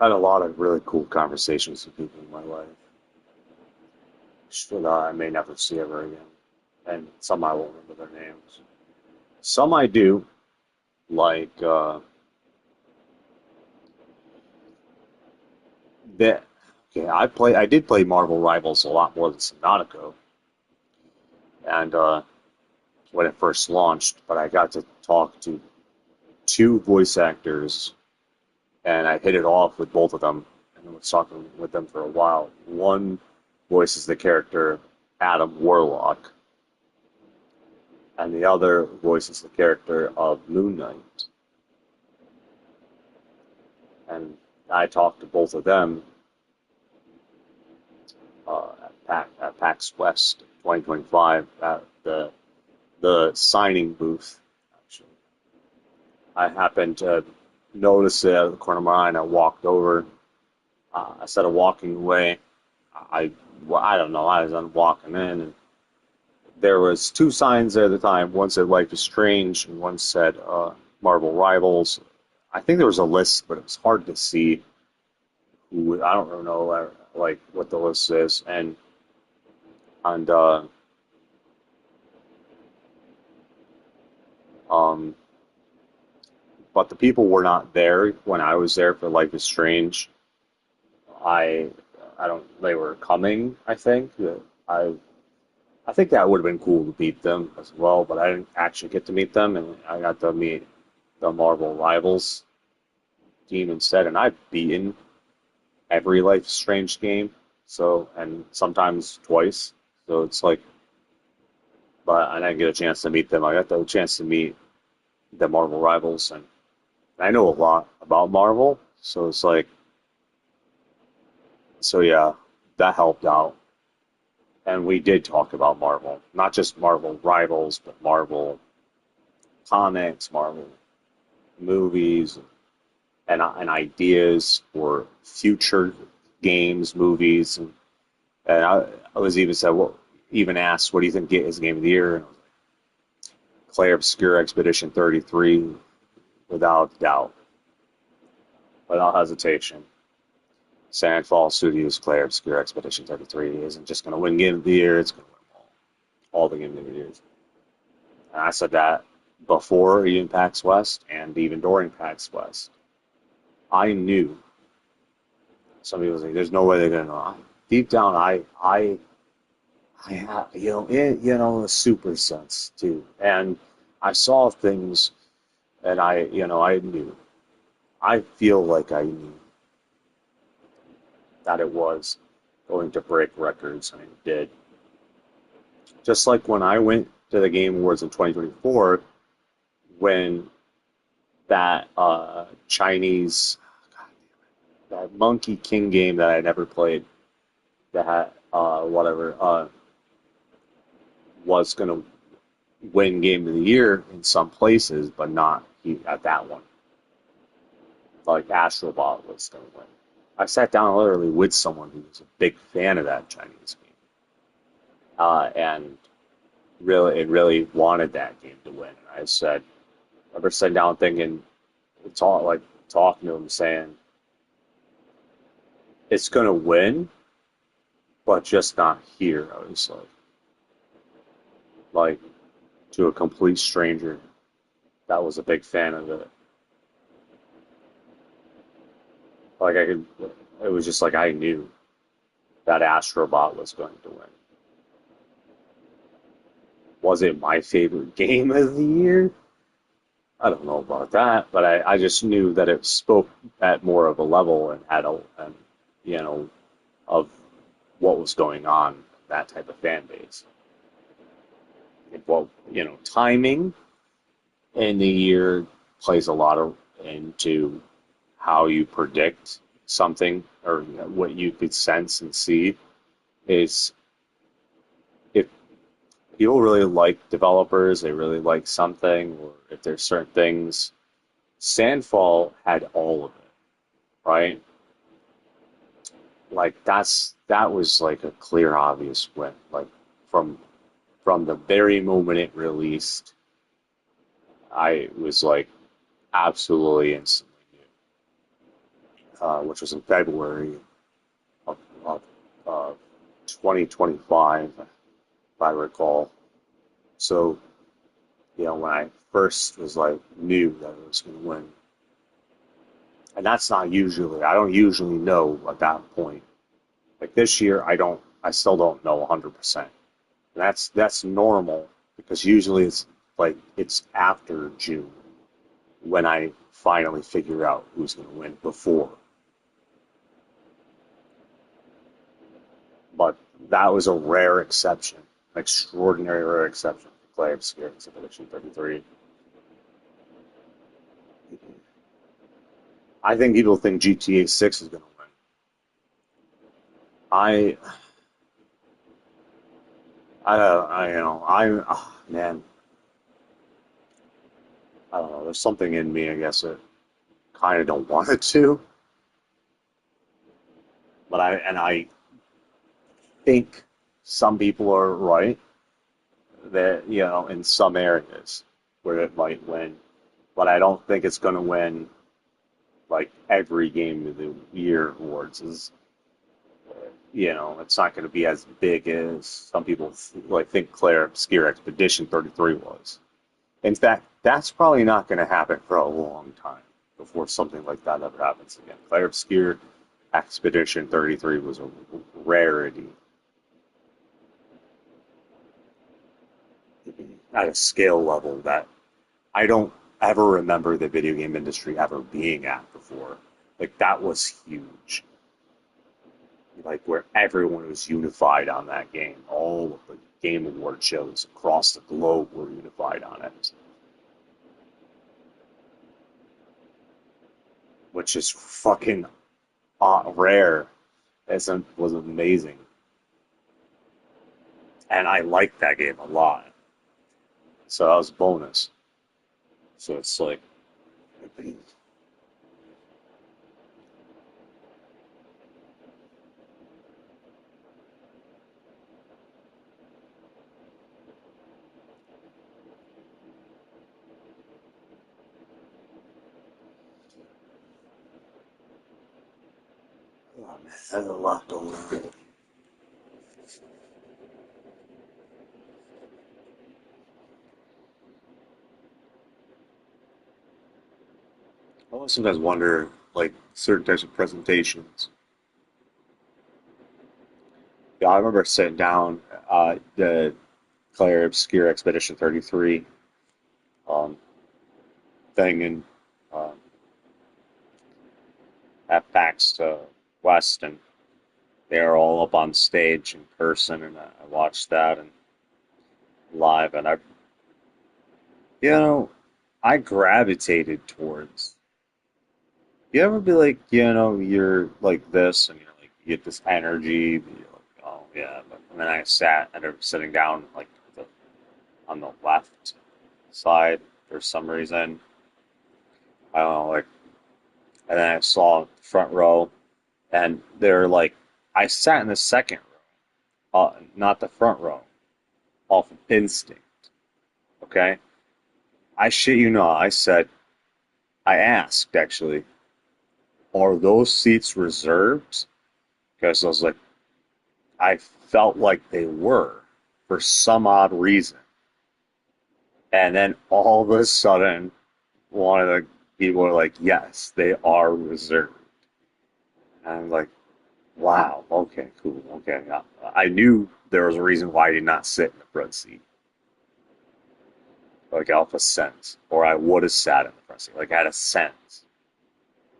I had a lot of really cool conversations with people in my life that I may never see ever again, and some I won't remember their names. Some I do, like that. Okay, I did play Marvel Rivals a lot more than Subnautica, and when it first launched, but I got to talk to two voice actors, and I hit it off with both of them, and I was talking with them for a while. One voices the character Adam Warlock, and the other voices the character of Moon Knight. And I talked to both of them at PAX West 2025 at the signing booth. Actually, I happened to notice it out of the corner of my eye, and I walked over. Instead of walking away, I don't know. I was walking in, and there was two signs there at the time. One said Life is Strange, and one said Marvel Rivals. I think there was a list, but it was hard to see. I don't really know like what the list is, and um, but the people were not there when I was there for Life is Strange. I I don't. They were coming. I think. I I think that would have been cool to meet them as well, but I didn't actually get to meet them, and I got to meet the Marvel Rivals team instead, and I've beaten every Life is Strange game, so and sometimes twice. So it's like, but I didn't get a chance to meet them. I got the chance to meet the Marvel Rivals, and I know a lot about Marvel, so it's like, so yeah, that helped out. And we did talk about Marvel, not just Marvel Rivals, but Marvel comics, Marvel movies, and ideas for future games, movies, and I was even said, well, even asked, what do you think is Game of the Year? And Clay Obscure Expedition 33, without doubt, without hesitation. Sandfall Studios' Clay Obscure Expedition 33 isn't just going to win Game of the Year; it's going to win all the Game of the Years. And I said that before even PAX West and even during PAX West. I knew. Some people say, "There's no way they're going to know." Deep down, I have, a super sense too, and I saw things, and I knew. I feel like I knew that it was going to break records, and it did. Just like when I went to the Game Awards in 2024, when that Chinese, that Monkey King game that I never played, that whatever was going to win Game of the Year in some places, but not at that one. Like Astrobot was going to win. I sat down literally with someone who was a big fan of that Chinese game, and really wanted that game to win. And I said, I remember sitting down thinking, talking to him, saying, it's going to win, but just not here. I was like to a complete stranger that was a big fan of it. Like it was just like I knew that Astrobot was going to win. Was it my favorite game of the year? I don't know about that, but I just knew that it spoke at more of a level and of what was going on, that type of fan base. Well, timing in the year plays a lot into how you predict something or what you could sense and see. Is if people really like developers, they really like something, or if there's certain things. Sandfall had all of it, right? Like that was like a clear, obvious win. Like from the very moment it released, I was like absolutely instantly knew. which was in February of 2025, if I recall. So, when I first was like knew that I was going to win, and that's not usually, I don't usually know at that point. Like this year, I still don't know 100%. And that's normal because usually it's after June when I finally figure out who's going to win before. But that was a rare exception, an extraordinary rare exception for Clay Obscure Expedition 33. I think people think GTA 6 is going to win. I, man, I don't know. There's something in me, I guess, that kind of don't want it to, but I think some people are right that in some areas where it might win, but I don't think it's going to win like every game of the year awards. It's not going to be as big as some people think Claire Obscure Expedition 33 was. In fact, that's probably not going to happen for a long time before something like that ever happens again. Claire Obscure Expedition 33 was a rarity at a scale level that I don't ever remember the video game industry ever being at before. Like, that was huge. Like, where everyone was unified on that game. All of the Game Award shows across the globe were unified on it. Which is fucking rare. It was amazing. And I liked that game a lot. So that was a bonus. So it's like, oh man, there's a lot going on. I always sometimes wonder, like, certain types of presentations. Yeah, I remember sitting down the Claire Obscure Expedition 33 um, thing in uh, at PAX West, and they are all up on stage in person, and I watched that and live, and you know, I gravitated towards. You ever be like, you're like this, and you're like, you get this energy, but you're like, oh yeah, but and then I ended up sitting down like the, on the left side for some reason. I don't know, like, and then I saw front row, and they're like, I sat in the second row, not the front row, off of instinct. Okay, I shit you not. I asked actually, are those seats reserved? Because I was like, I felt like they were for some odd reason. And then all of a sudden, one of the people were like, yes, they are reserved. And I'm like, wow, okay, cool, okay. I knew there was a reason why I did not sit in the front seat. Like, off a sense. Or I would have sat in the front seat. Like, I had a sense.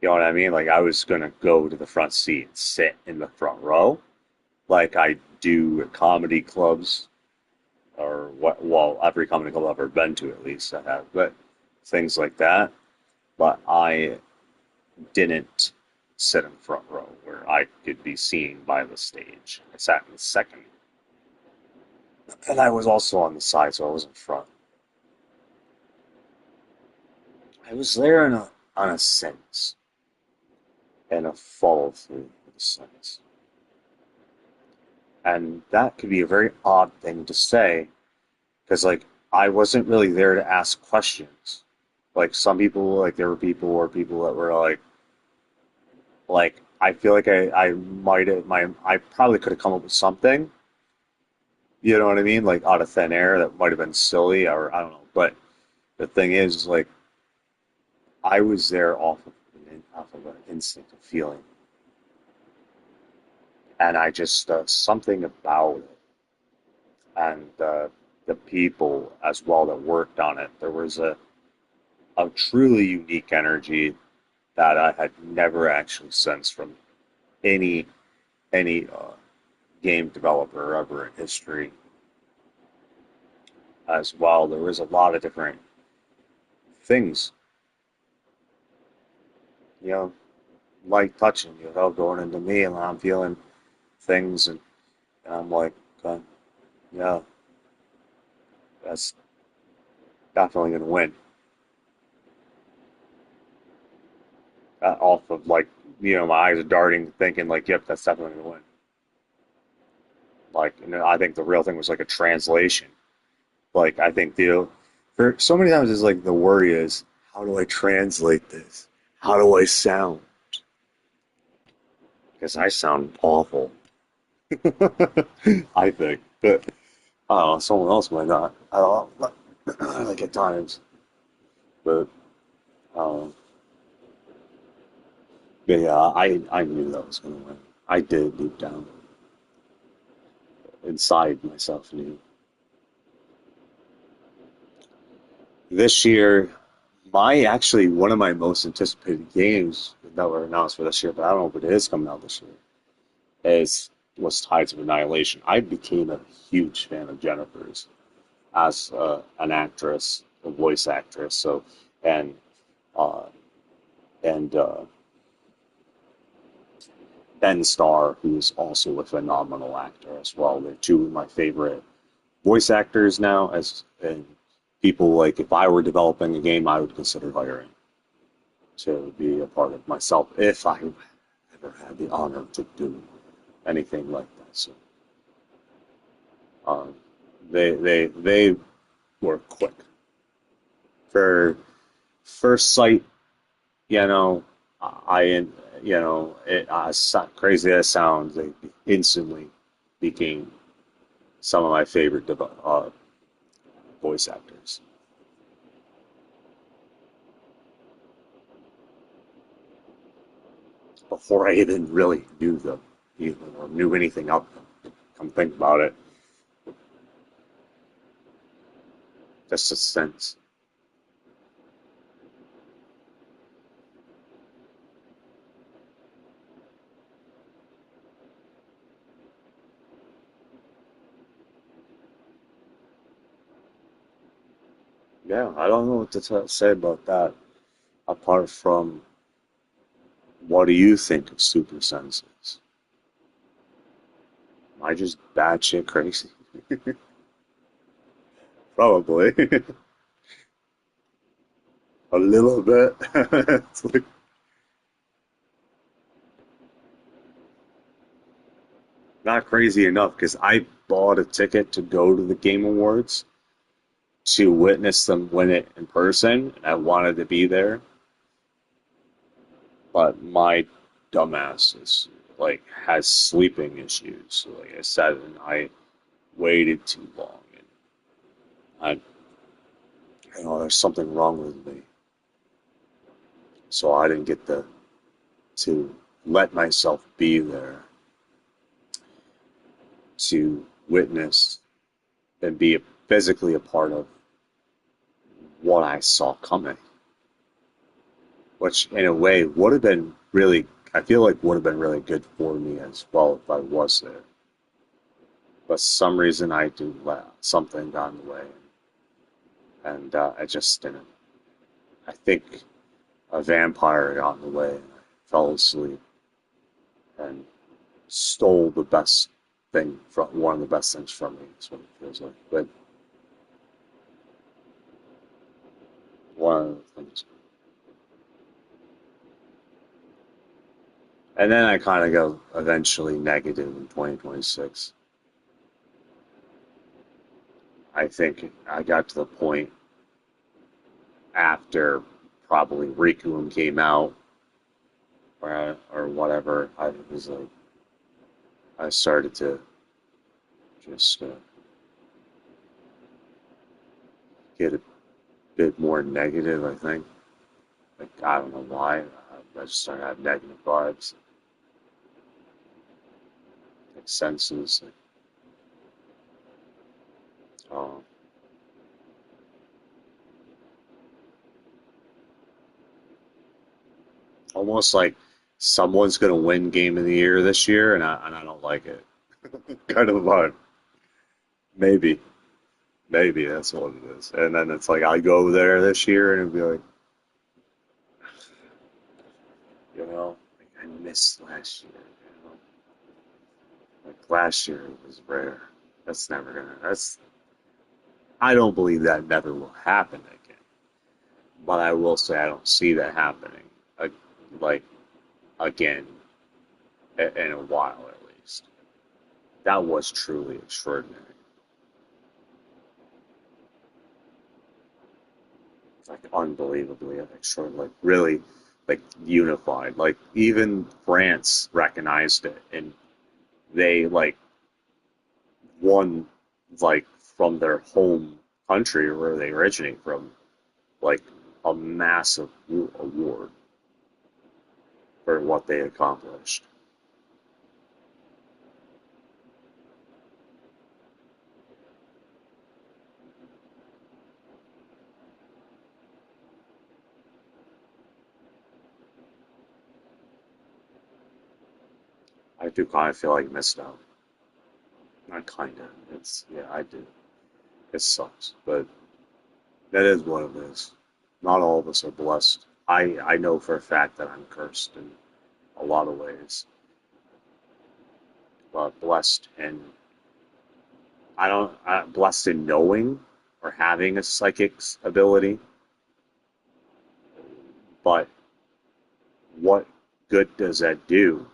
You know what I mean? Like, I was going to go to the front seat and sit in the front row, like I do at comedy clubs, or what, well, every comedy club I've ever been to, at least I have, but things like that. But I didn't sit in the front row where I could be seen by the stage. I sat in the second. And I was also on the side, so I was in front. I was there on a sense, and a follow through with a sense. And that could be a very odd thing to say, because, like, I wasn't really there to ask questions. Like, some people, like, there were people that were like, Like I feel like I might have I probably could have come up with something, you know what I mean? Like out of thin air that might have been silly or I don't know. But the thing is like I was there off of an instinct of feeling, and I just something about it and the people as well that worked on it. There was a truly unique energy that I had never actually sensed from any any game developer ever in history. As well, there was a lot of different things, you know, like touching, you know, going into me, and I'm feeling things, and I'm like, yeah, that's definitely gonna win. Off of like, you know, my eyes are darting, thinking like, yep, that's definitely gonna win. Like, you know, I think the real thing was like a translation. Like, I think the for so many times is like the worry is, how do I translate this? How do I sound? Because I sound awful. I think, but I don't know, someone else might not. I don't know, like at times, but um, but yeah, I knew that was gonna win. I did deep down inside myself knew. This year, my actually one of my most anticipated games that were announced for this year, but I don't know if it is coming out this year, is was Tides of Annihilation. I became a huge fan of Jennifer's as an actress, a voice actress. So, and uh, and Ben Starr, who is also a phenomenal actor as well. They're two of my favorite voice actors now. As and people like, if I were developing a game, I would consider hiring to be a part of myself if I ever had the honor to do anything like that. So um, they were quick for first sight. You know, I you know it crazy as it sounds, they instantly became some of my favorite voice actors before I even really knew them, even or knew anything of them. Come think about it, just a sense. Yeah, I don't know what to say about that. Apart from, what do you think of super senses? Am I just batshit crazy? Probably a little bit. It's like not crazy enough because I bought a ticket to go to the Game Awards to witness them win it in person, and I wanted to be there, but my dumbass is like has sleeping issues, like I said, and I waited too long, and you know, there's something wrong with me, so I didn't get to let myself be there to witness and be physically a part of what I saw coming, which in a way would have been really, I feel like would have been really good for me as well if I was there. But some reason I do let something got in the way, and I just didn't. I think a vampire got in the way, and I fell asleep and stole the best thing from one of the best things from me. That's what it feels like. But one of the things, and then I kind of go eventually negative in 2026. I think I got to the point after probably Requiem came out or whatever. I was like, I started to just get a bit more negative. I think, like I don't know why. I just started to have negative vibes, like senses, like, um, almost like someone's gonna win Game of the Year this year, and I don't like it. Kind of a vibe. Maybe, maybe that's what it is. And then it's like I go there this year and it'd be like, like I missed last year. Like last year was rare. That's never gonna. That's I don't believe that never will happen again. But I will say I don't see that happening, uh, like again in a while at least. That was truly extraordinary. Like unbelievably extraordinary. Like really, like unified. Like even France recognized it, and they like won like from their home country where they originate from, like a massive award for what they accomplished. I do kind of feel like missed out. Not kind of. It's yeah, I do. It sucks, but that is what it is. Not all of us are blessed. I know for a fact that I'm cursed in a lot of ways, but blessed and I don't blessed in knowing or having a psychic ability. But what good does that do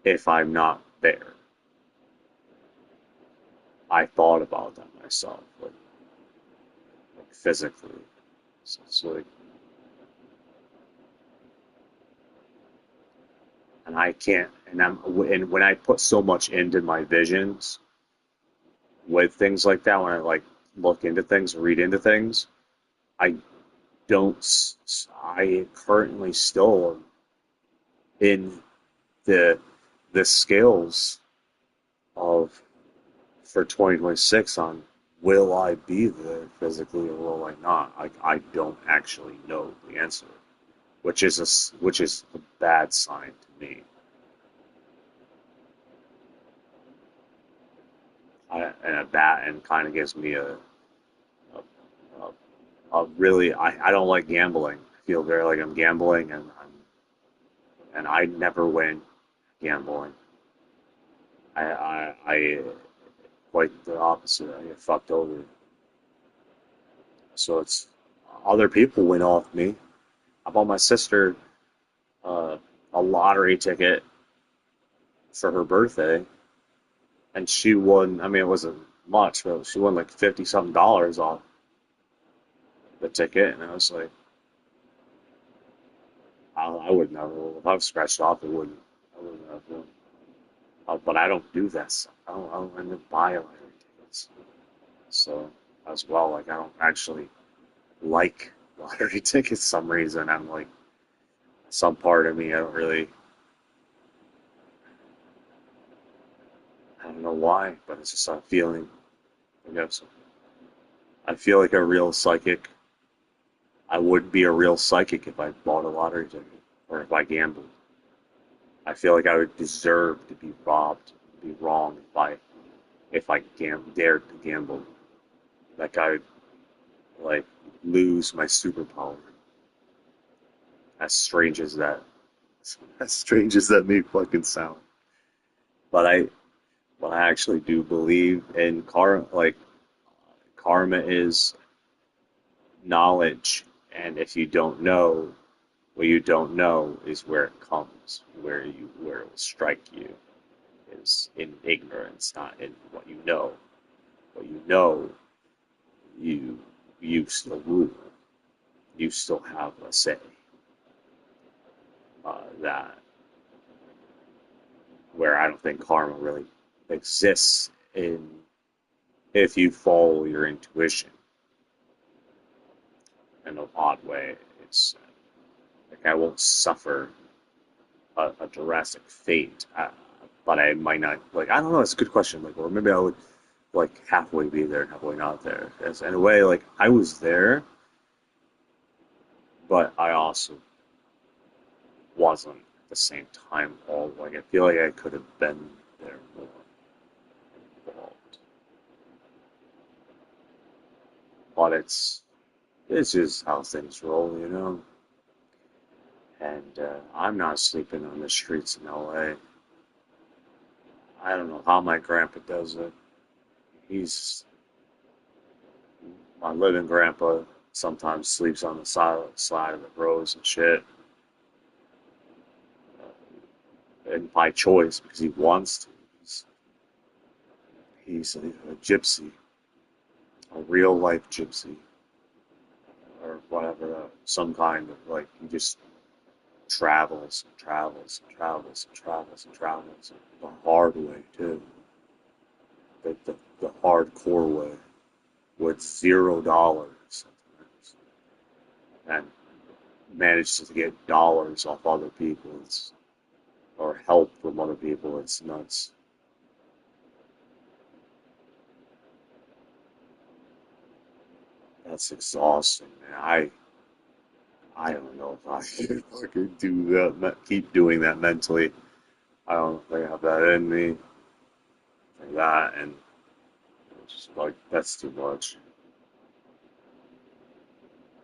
if I'm not there? I thought about that myself, like physically. So it's like, and I can't, and when I put so much into my visions with things like that, when I like look into things, read into things, I don't, I currently still in the the scales of for 2026 on will I be there physically or will I not? I don't actually know the answer, which is a bad sign to me. And a bad and kind of gives me a, a really I don't like gambling. I feel very like I'm gambling and I never win gambling. I quite the opposite. I get fucked over. So it's other people win off me. I bought my sister uh, a lottery ticket for her birthday, and she won. I mean, it wasn't much, but she won like 50 something dollars off the ticket, and I was like, I would never. If I was scratched off, it wouldn't. I wouldn't have. But I don't do that stuff. I don't end up buying lottery tickets. So as well, like I don't actually like lottery tickets. Some reason I'm like some part of me. I don't really. I don't know why, but it's just a feeling. I guess I feel like a real psychic. I wouldn't be a real psychic if I bought a lottery ticket or if I gambled. I feel like I would deserve to be robbed, be wrong if I dared to gamble. Like I would like lose my superpower. As strange as that, as strange as that may fucking sound. But I actually do believe in karma. Like karma is knowledge, and if you don't know, what you don't know is where it comes, where it will strike you is in ignorance, not in what you know. What you know, you you still rule. You still have a say. that where I don't think karma really exists in if you follow your intuition in an odd way. It's like I won't suffer a drastic fate, but I might not. Like I don't know. It's a good question. Like, or maybe I would like halfway be there and halfway not there. Because in a way, like I was there, but I also wasn't at the same time. All like I feel like I could have been there more involved, but it's just how things roll, you know. And I'm not sleeping on the streets in LA. I don't know how my grandpa does it. He's my living grandpa. Sometimes sleeps on the side of the roads and shit, and by choice because he wants to. He's a gypsy, a real life gypsy, or whatever, some kind of like he just travels and travels and travels and travels and travels the hard way too, the hardcore way with $0 sometimes, and manages to get dollars off other people. Or help from other people. It's nuts. That's exhausting, man. I don't know if I can fucking do that. Keep doing that mentally. I don't think I have that in me. Like that, and just like that's too much.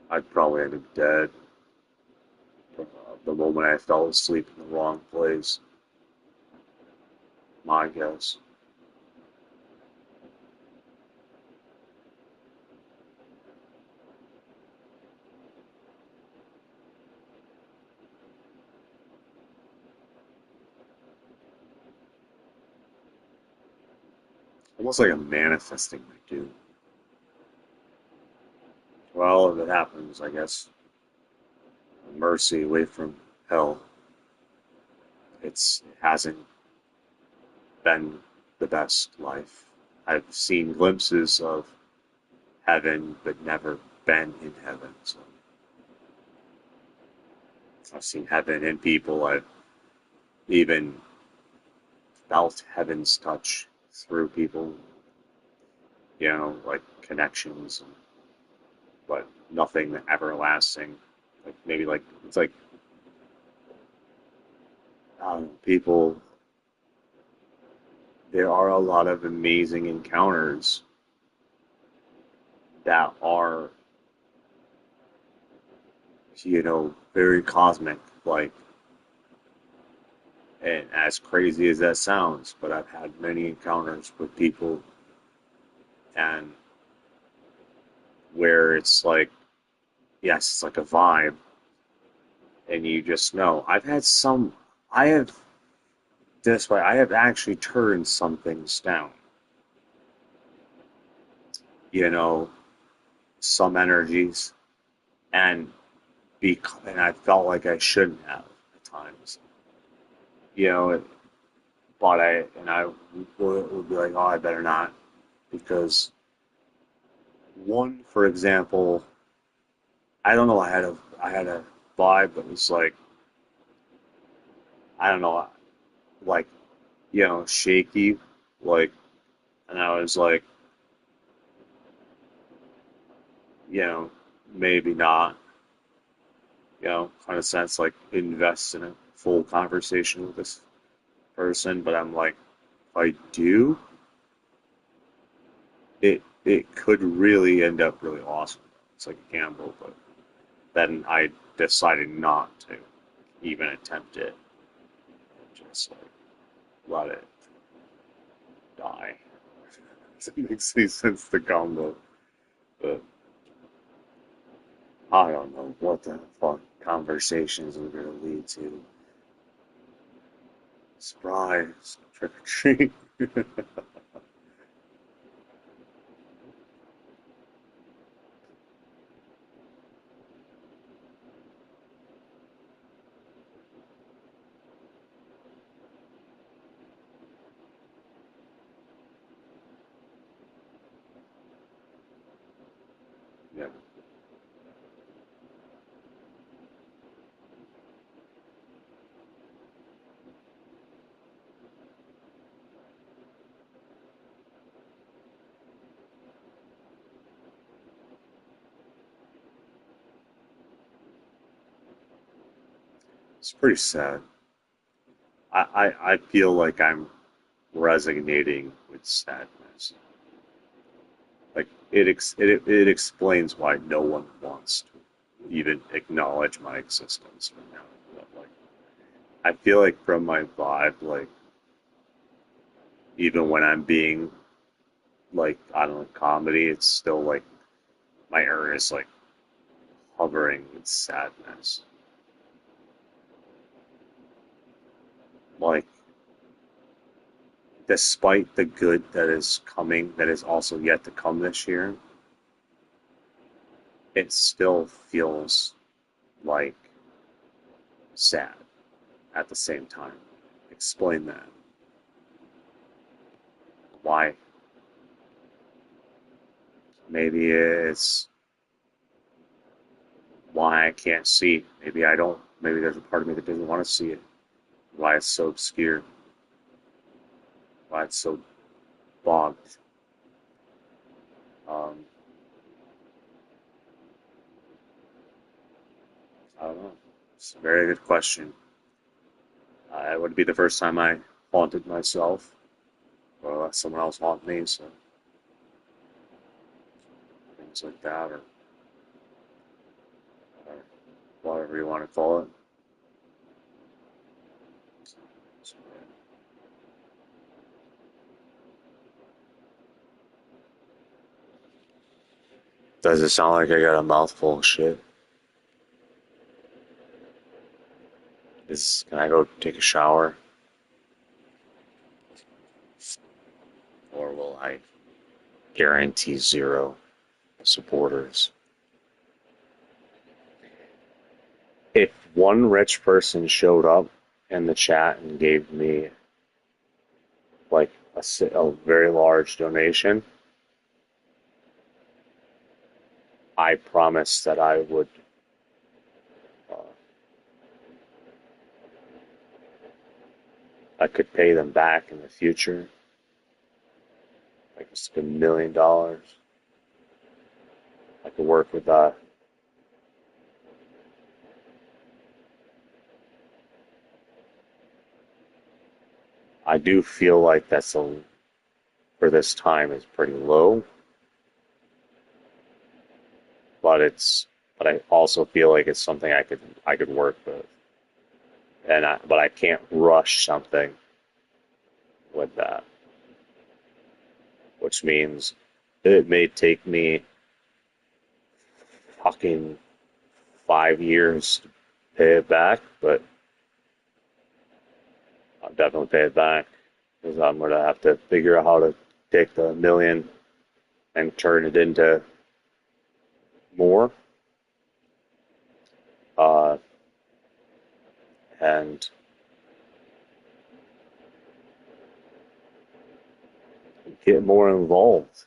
I'd probably end up dead the moment I fell asleep in the wrong place. My guess. Almost like I'm manifesting my doom. Well, if it happens, I guess mercy away from hell. It hasn't been the best life. I've seen glimpses of heaven, but never been in heaven. So I've seen heaven in people. I've even felt heaven's touch through people, like connections, but nothing everlasting. Like maybe like it's like people. There are a lot of amazing encounters that are, very cosmic, like, and as crazy as that sounds, but I've had many encounters with people and where it's like, yes, it's like a vibe, and you just know. I have, this way, I have actually turned some things down, you know, some energies, and and I felt like I shouldn't have at times, you know, but I would be like, oh, I better not, because one, for example, I don't know, I had a vibe that was like, I don't know, like, shaky, like, and I was like, you know, maybe not, kind of sense like invest in a full conversation with this person, but I'm like, if I do, it could really end up really awesome. It's like a gamble, but then I decided not to even attempt it, just like let it die. It makes any sense to combo, but I don't know what the fuck conversations are going to lead to. Surprise, trick or treat. It's pretty sad. I feel like I'm resonating with sadness. Like it explains why no one wants to even acknowledge my existence right now. But like I feel like from my vibe, like even when I'm being like I don't know comedy, it's still like my area is like hovering with sadness. Like despite the good that is coming, that is also yet to come this year, it still feels like sad at the same time. Explain that. Why? Maybe it's why I can't see. Maybe I don't. Maybe there's a part of me that doesn't want to see it. Why it's so obscure. Why it's so bogged. Um, I don't know. It's a very good question. It would be the first time I haunted myself or let someone else haunt me. So things like that, or whatever you want to call it. So, yeah. Does it sound like I got a mouthful of shit? Can I go take a shower? Or will I guarantee zero supporters? If one rich person showed up in the chat and gave me like a very large donation, I promise that uh, I could pay them back in the future, like it's $1 million. I could work with that. I do feel like for this time is pretty low, but but I also feel like it's something I could work with, but I can't rush something with that, which means it may take me fucking 5 years to pay it back, but I'll definitely pay it back because I'm gonna have to figure out how to take the million and turn it into more, uh, and get more involved.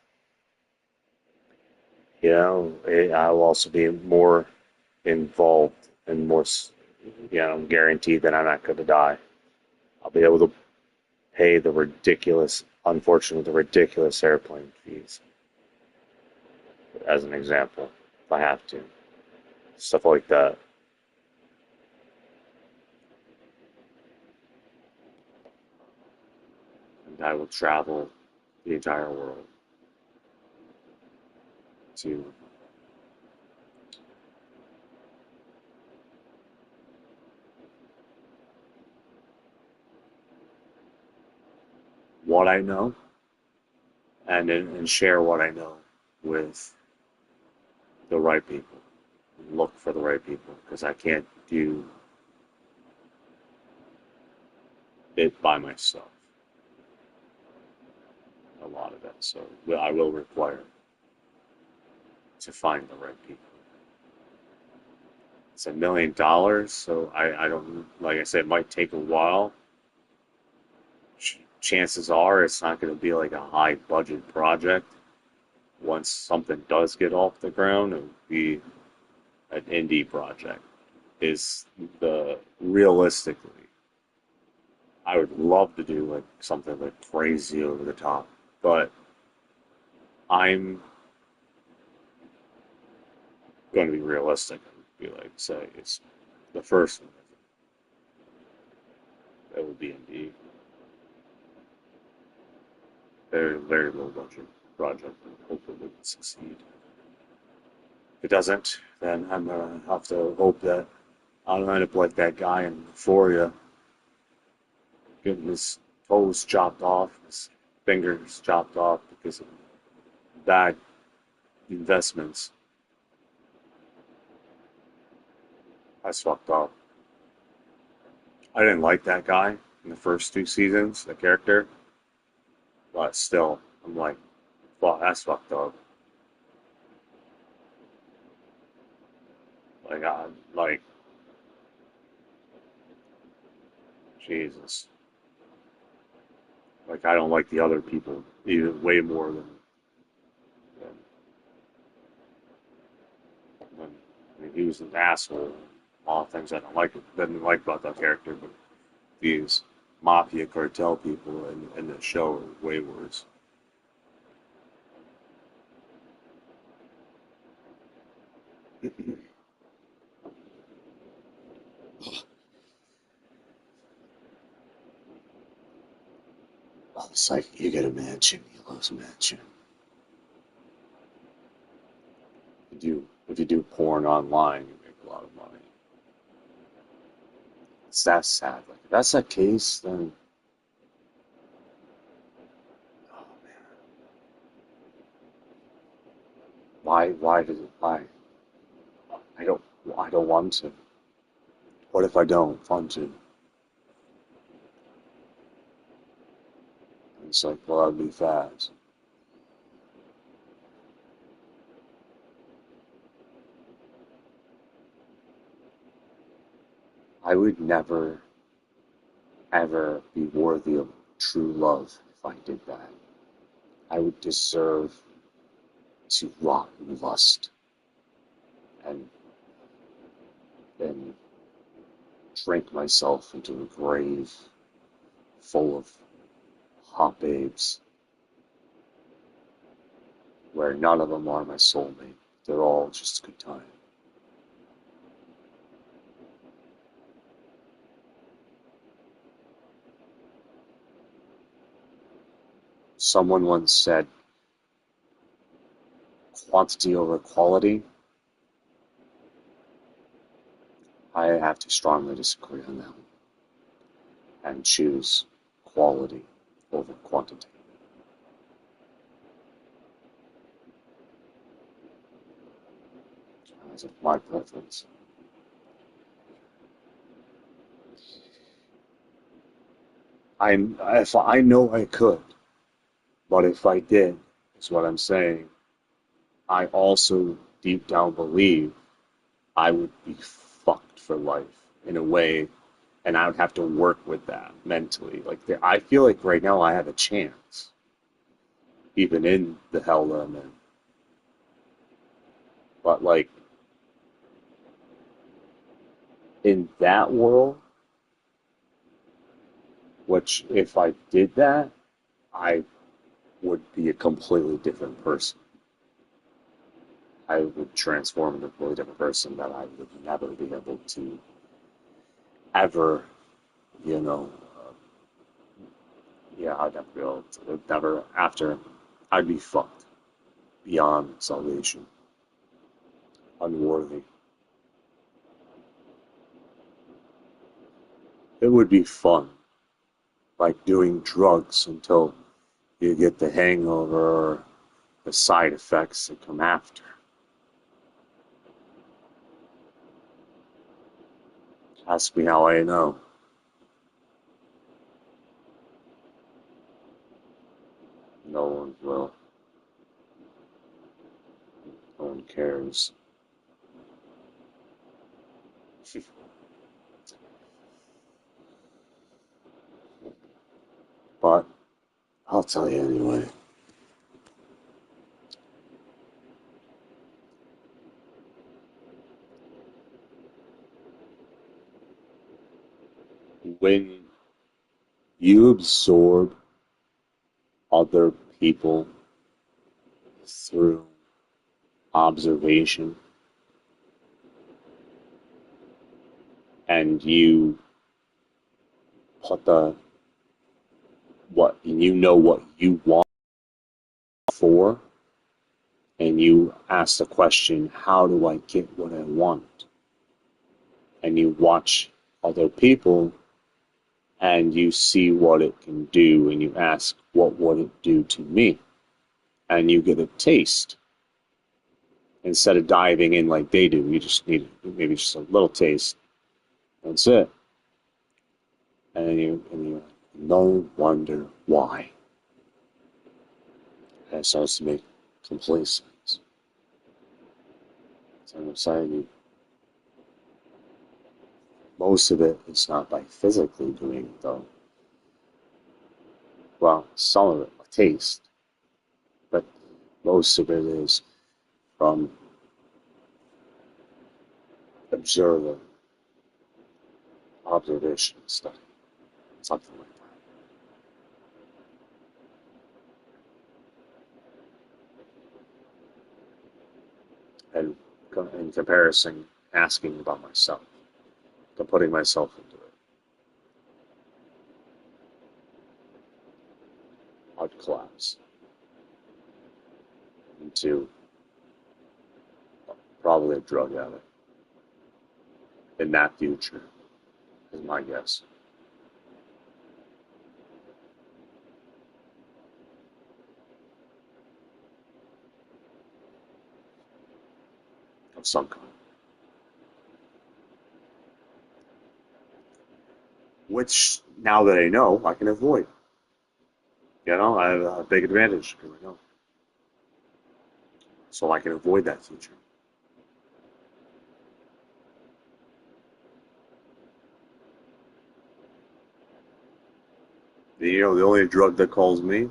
I will also be more involved and more, guaranteed that I'm not going to die. I'll be able to pay unfortunately, the ridiculous airplane fees, as an example, if I have to. Stuff like that. And I will travel the entire world to what I know and share what I know with the right people. Look for the right people because I can't do it by myself. A lot of it. So I will require to find the right people. It's $1 million, so I don't, like I said, it might take a while. Chances are it's not going to be like a high budget project. Once something does get off the ground, it would be an indie project. Is the realistically, I would love to do like something like crazy over the top, but I'm going to be realistic and be like, say it's the first one. it will be indeed. Very, very low budget project. Hopefully it will succeed. If it doesn't, then I'm gonna have to hope that I don't end up like that guy in Euphoria, getting his toes chopped off, his fingers chopped off because of bad investments. That's fucked up. I didn't like that guy in the first two seasons, the character, but still, I'm like, fuck, that's fucked up. Like, Jesus. Like, I don't like the other people even way more than I mean, he was an asshole. A lot of things I didn't like about that character, but these mafia cartel people in the show are way worse. Well, it's like you get a mansion, you lose a mansion. If you do porn online, you make a lot of money. It's that sad. Like if that's the case, then oh man, why? I don't I don't want to. What if I don't want to? And it's like, well, I'd be fast. I would never ever be worthy of true love if I did that. I would deserve to rot in lust and then drink myself into a grave full of hot babes where none of them are my soulmate. They're all just a good time. Someone once said, quantity over quality. I have to strongly disagree on that one and choose quality over quantity. As my preference. If I know I could, but if I did, is what I'm saying. I also deep down believe I would be fucked for life in a way, and I would have to work with that mentally. I feel like right now I have a chance, even in the hell that I'm in. But like in that world, which if I did that, I would be a completely different person. I would transform into a completely different person that I would never be able to ever, you know, yeah, I'd never be able to, never, after, I'd be fucked beyond salvation, unworthy. It would be fun, like doing drugs until you get the hangover or the side effects that come after. Ask me how I know. No one will. No one cares. But I'll tell you anyway. When you absorb other people through observation and you put what you know what you want for, and you ask the question, how do I get what I want? And you watch other people and you see what it can do, and you ask, what would it do to me? And you get a taste. Instead of diving in like they do, you just need maybe just a little taste. That's it. And you no wonder why. And it starts to make complete sense. So I'm saying, most of it is not by physically doing it, though. Well, some of it, a taste. But most of it is from observing, observation, and study. Something like that. And in comparison, asking about myself, to putting myself into it. I'd collapse into probably a drug addict in that future, is my guess. Of some kind. Which, now that I know, I can avoid. You know, I have a big advantage because I know. So I can avoid that future. You know, the only drug that calls me,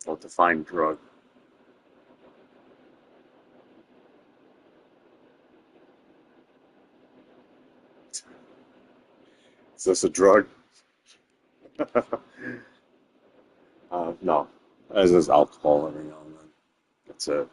or defined drug, is this a drug? No. As is alcohol every now and then. That's it.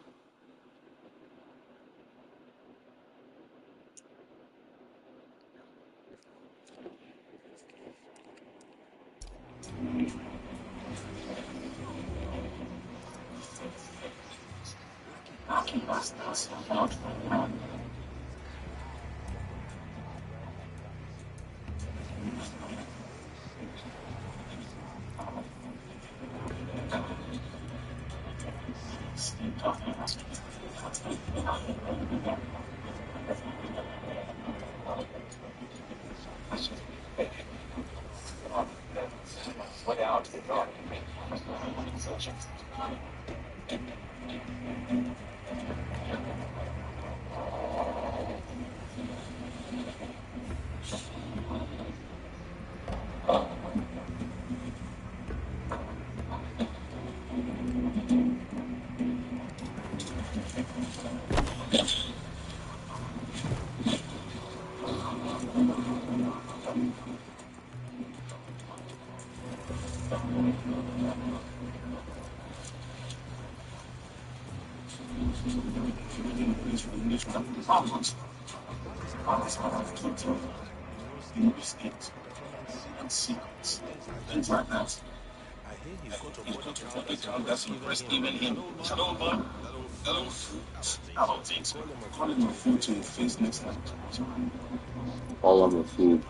All on the food.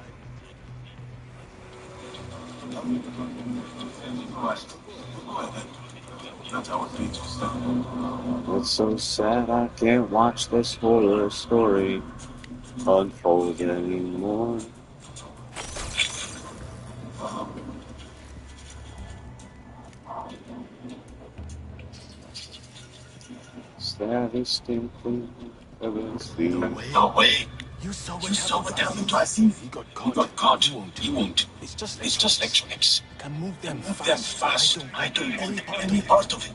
It's so sad I can't watch this horror story unfold anymore. Sad distinctly evidently. No way. You saw what happened to Asim. He got caught. He won't. It's just electronics. Can move them Move them fast. I don't want any part of it.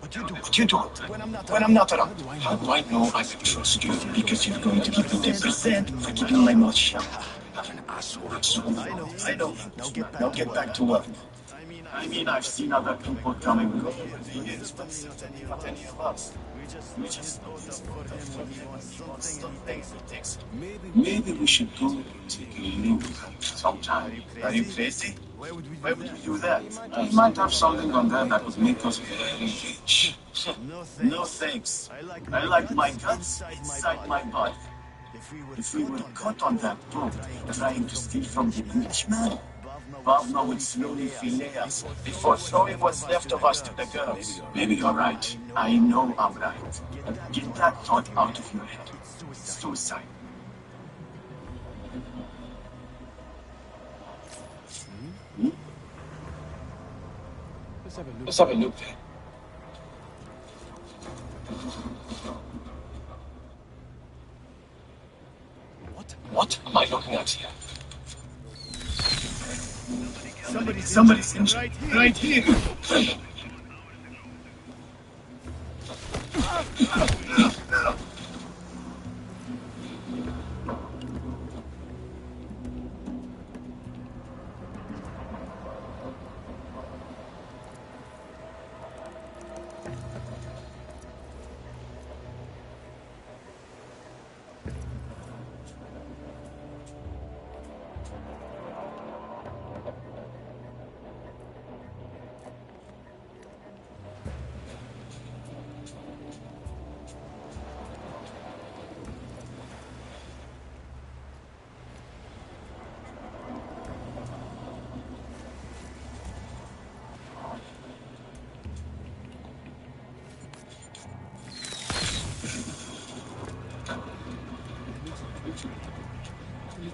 But you do it. When I'm not around. How do I know I can trust you? Because you're going to give me 10% for keeping my mouth shut. You're an asshole. I know. Now get back to work. I mean, I've seen other people coming with opinions, but not any of us. We just know his thought of for him when he wants something and he takes it. Maybe we should go take a look sometime. Are you crazy? Why would we do that? He might have something on there that would make us very rich. No thanks. I like my guts inside my body. If we were caught on that boat trying to steal from the rich man, Bavna would slowly fillet us before throwing what's left of us to the girls. Maybe you're right. I know I'm right. Get that thought out of your head. It's suicide. Hmm? Let's have a look there. What am I looking at here? Somebody's injured. Right here.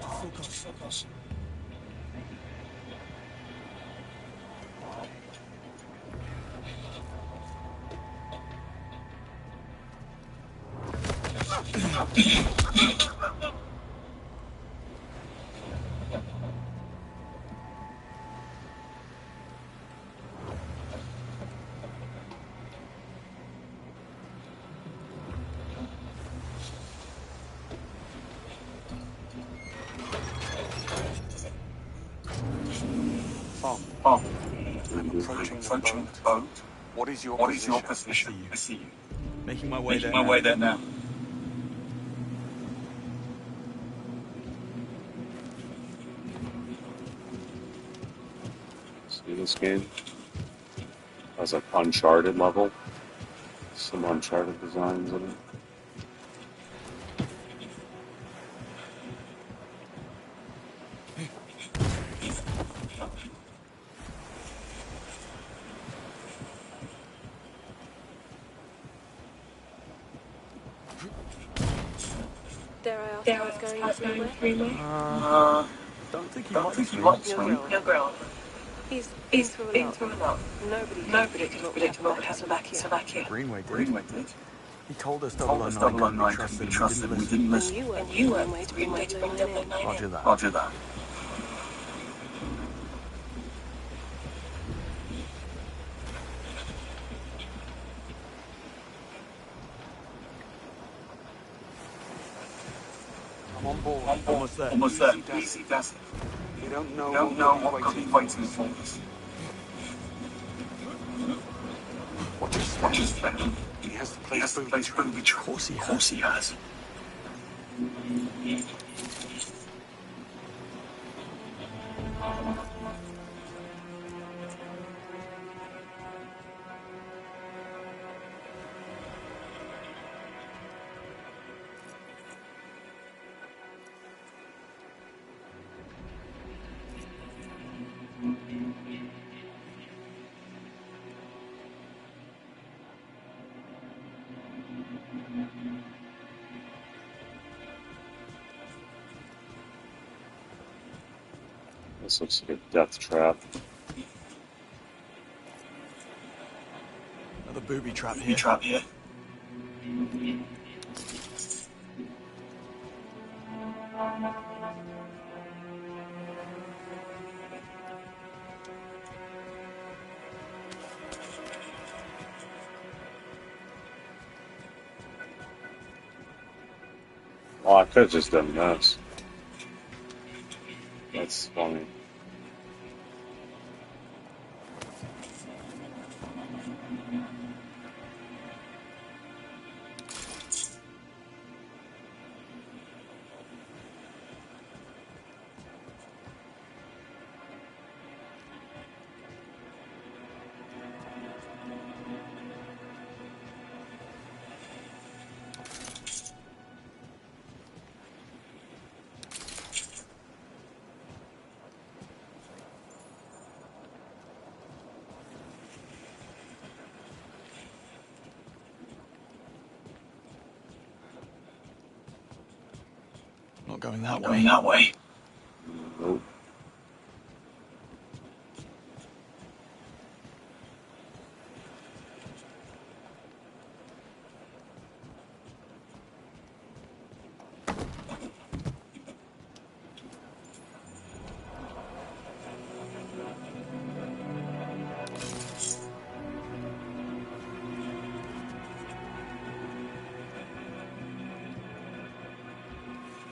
Focus. Oh, I'm approaching the boat. What is your What is your position? position? I see you. Making my way there now. See this game? Has an Uncharted level. Some Uncharted designs in it. Dare I ask how it's going freeway? Don't think he Don't likes think you me. like me. You're grown. He's He's been through a lot. Nobody Nobody could could predict what predict would happen back back here. Slovakia. Greenway did. Greenway did. He told us Told us 009 009 couldn't be couldn't be trusted. trusted. We We didn't didn't listen. And And you you weren't weren't the the green way to bring Dublin 9 in. Roger that. Roger that. I'm on board. Almost there. Almost there. Easy, Daz. Easy does it. We don't know, We don't know what could could be be waiting. waiting for us. Watch his Watch his step. step. He has the He place has the booby place trapped. booby Of trapped. course he Of has. course he has. This looks like a death trap. Another booby trap Booby here. trap here. Oh, I could have just done this. That's funny. Not going that Not way. going that way. Nope.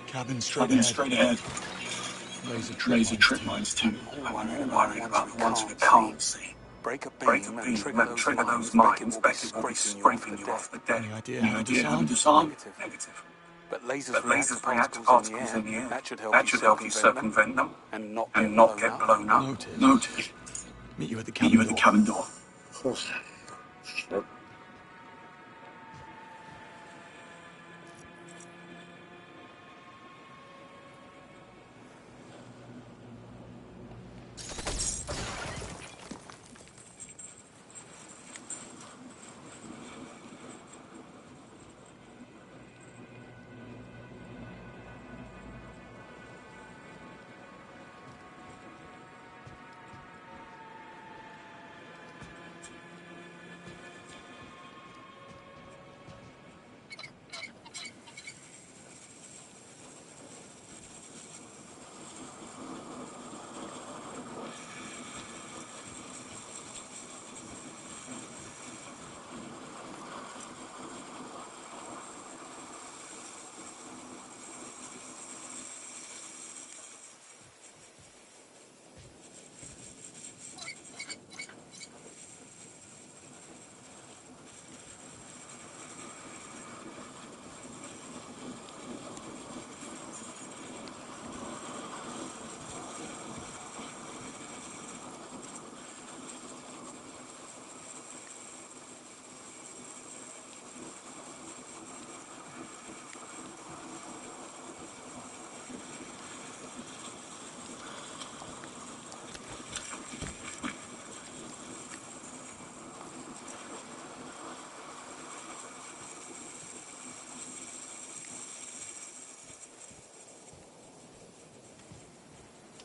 Cabin straight Cabin ahead. straight ahead. Laser Laser trip trip lines lines too. too. I'm all I'm worried all about worried the about ones the we ones we can't can't see. see. Break a Break a beam and beam trigger and those trigger those mines. Beckett mines. will be Beckett will be scraping you off scraping the you off deck. the deck. Any idea Any how to idea how to disarm? disarm? Negative. Negative. But lasers But react to lasers react to particles in the particles air. in the air. That should help That you should help you circumvent them circumvent them and not and get not blown get up. blown up. Noted. Noted. Meet you at the Meet cabin you at the door. cabin door. Shit.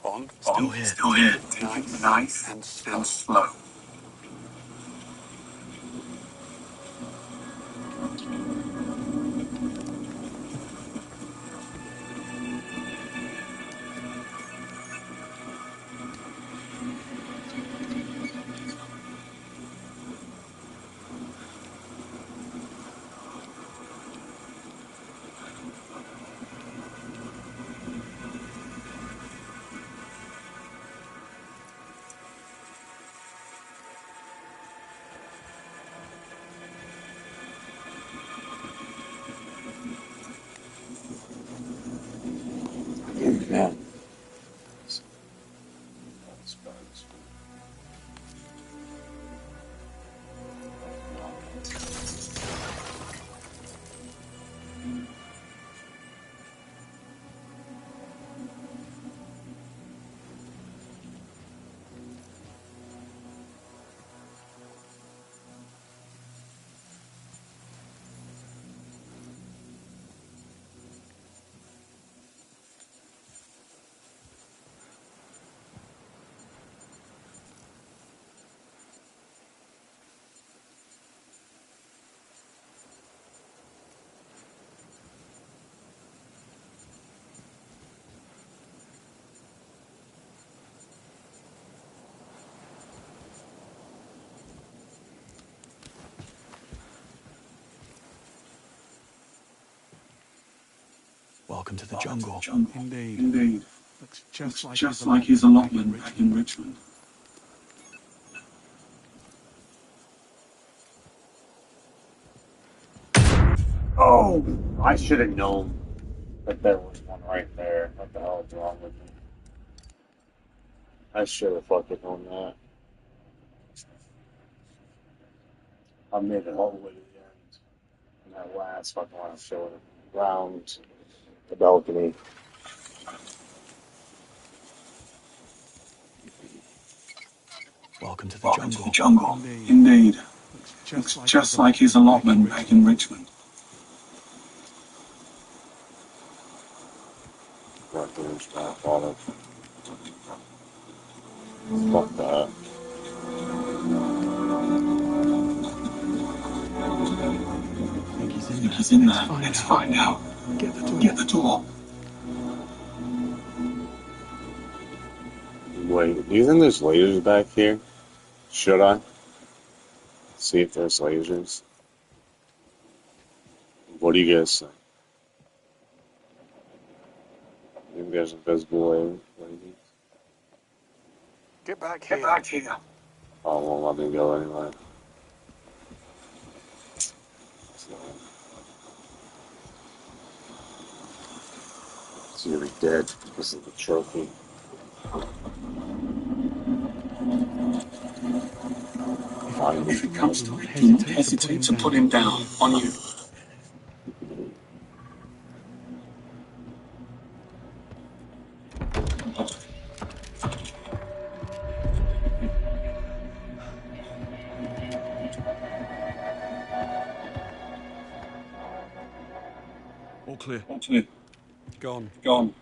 On. On. Still here. Still here. Take Take it it nice nice and slow. and slow. Man. Welcome to the Welcome to the jungle. jungle. Indeed. Indeed. Looks just like Just his like his allotment back in Richmond. Oh, I should have known that there was one right there. What the hell is wrong with me? I should have fucking known that. I made it all the way to the end. And that last fucking one showed around the balcony. Welcome to the Welcome jungle. to the jungle. Indeed. Indeed. Looks Looks just like his allotment back in Richmond. Fuck that. Think he's in Think there. he's in Let's there. find Let's out. find out. Get the door. Get the door. Wait, do you think there's lasers back here? Should I? See if there's lasers. What do you guys think? Maybe there's invisible lasers? Get back here. Get back here. Oh, won't let me go anyway. It's gonna be dead because of the trophy. If it comes to it, do not hesitate to put him down on you. All clear. All clear. Gone. Gone.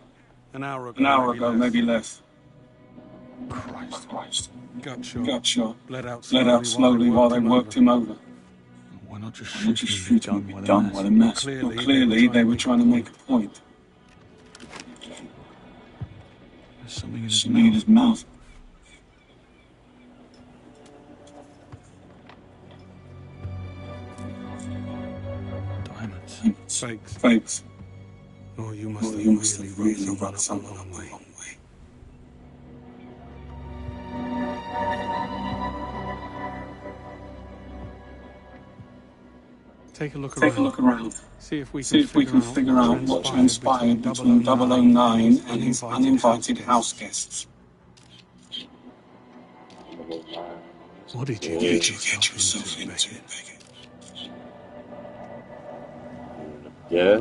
An hour ago. An hour ago, maybe less. Christ. Christ. Gut shot. Got shot. Bled out Slowly while they worked him over. Why not just Why not just shoot him and be done with a Well, mess? Well, clearly they were trying to make a point. There's something in his Something in his mouth. Diamonds. Fakes. Fakes. Oh, you Oh, must you must have have really really rubbed rubbed someone someone up up the the wrong way. wrong way. Take a look Take a around. look around. See if we See if we can figure out what transpired between 009 and his uninvited house guests. What did you Yeah. get Get yourself into, into, Beckett? Beckett? Yeah?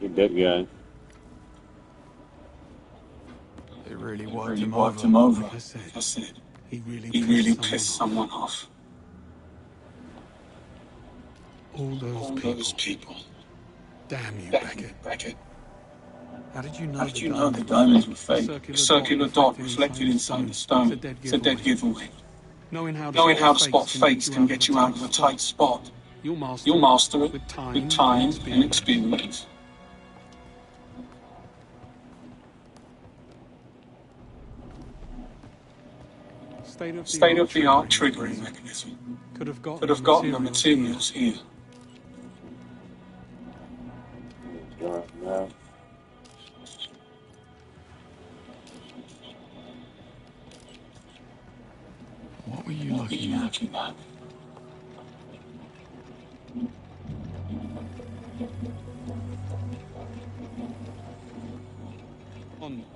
You dead guy. It really It wiped really him wiped over. him over. Like I Like said, I said, he really he really pissed pissed someone someone off. off. All those people. Damn you, Beckett. Beckett. How did you know How did you know the diamonds were fake? A circular dot reflected inside the stone. It's a dead giveaway. Knowing how to spot fakes can get you out of a tight spot. You'll You'll master it with time, with time and experience. experience. State-of-the-art triggering mechanism. Could have Could have gotten the materials here. Right now. What were you What are looking you at? looking at?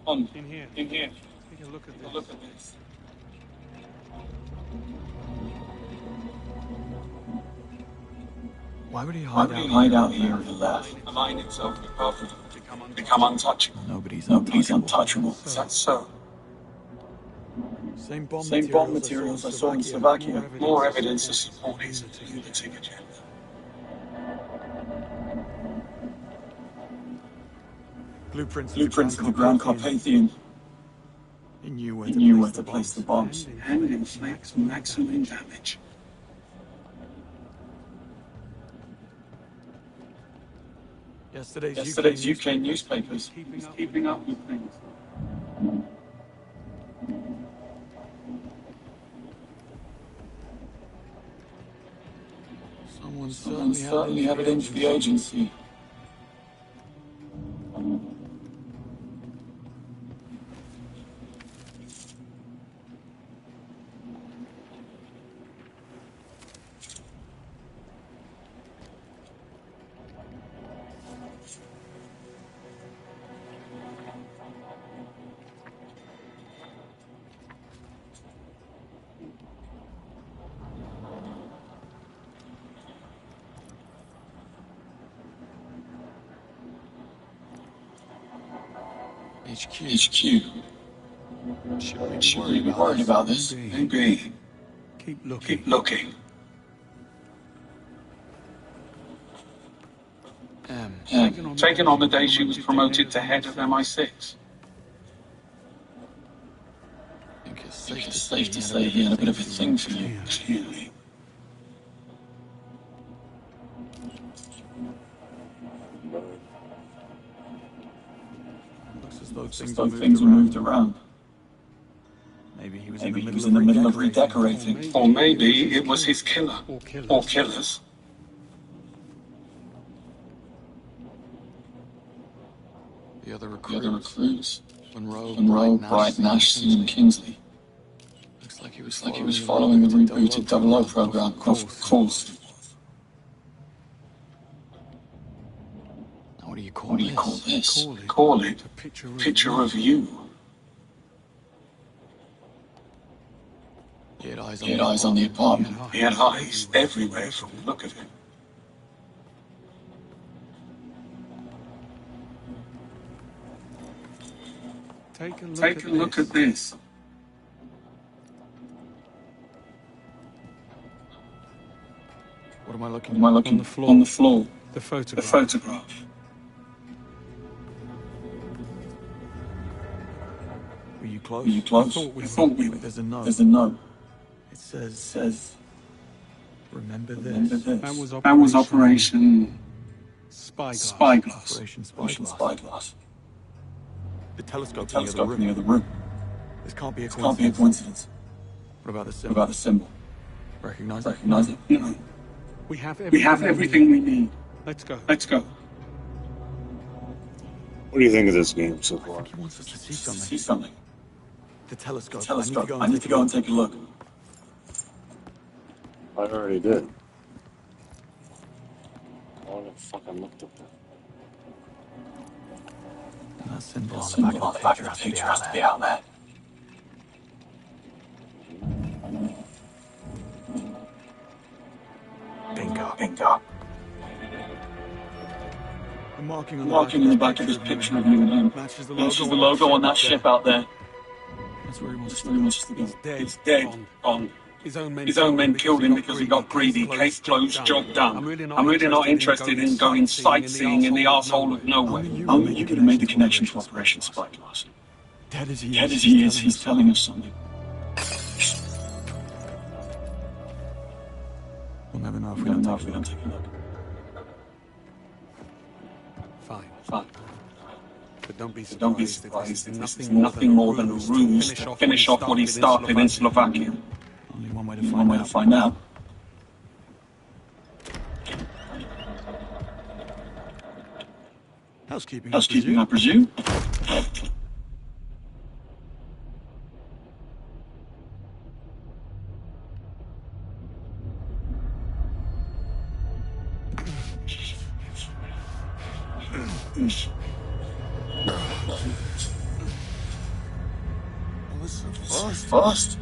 On In here. in here. Take a look at this. Look at this. Why would he Why hide would out he hide out here in the left? Align himself with Buffy. Become untouchable. Nobody's Nobody's untouchable. Is that so? Same Same bomb materials I saw in Slovakia. More evidence to support his lunatic agenda. Blueprints Blueprints of the Grand Carpathian. He knew He knew where to place the bombs and inflict maximum damage. Yesterday's UK newspapers is keeping up with things. Someone Someone certainly had it into the agency. HQ. HQ. Should we be worried about this? Maybe. Keep looking. Keep looking. Taken on the day she was promoted to head of MI6. I think it's safe to say he had a bit of a thing for you, clearly. Looks as though Things were moved around. Maybe he was Maybe he was in the middle of redecorating. Or maybe it was his killer. Or killers. The other The recruits. other recruits. Monroe, Bright, Nash, and Kingsley. Looks like he was Following the rebooted 00 program. Of course. Now what do you call What do you call this? this? Call it A Picture of You. He had eyes He had eyes on the apartment. He had eyes everywhere from the look of him. Take a look at this. What am I looking Am I looking on the floor? The The photograph. photograph. Were you close? Were you close? I thought we were. There's a note. There's a note. It It says, says, remember this. remember this. That was Operation Spyglass. Spyglass. Operation Operation Spyglass. Spyglass. The telescope, Telescope in in the the other other room. room. This can't be a It can't be a coincidence. coincidence. What about the What symbol? about the symbol? Recognize it? Recognize it? No. We have We have everything we need. Let's go. Let's go. What do you think of this game so I far? think he wants us to see something. See something. The telescope. Telescope. I need to go and take a look. I already did. I want to fucking look at that. And that symbol on the Symbol back on of the the back picture of the has to be picture out has to be there. out there. Bingo. Bingo. The marking on Marking in the back of this picture of you and him matches the matches the logo on that ship out there. That's where he wants us That's to where he go. wants us to go. He's dead. He's dead. Gone. Gone. His own men killed him because he got greedy. Case closed, job done. I'm really not interested in going sightseeing in the arsehole of nowhere. Only you could have made the connection to Operation Spyglass. Dead as he Dead as he is, he's telling us something. We'll never know if We we don't don't know take if we a don't look. take a look. Fine. Fine. But don't be Don't be surprised if this surprised. is It's nothing more than a ruse to finish off what he started in Slovakia. Only one way to One way to find out. Housekeeping, Housekeeping, I presume. Fast.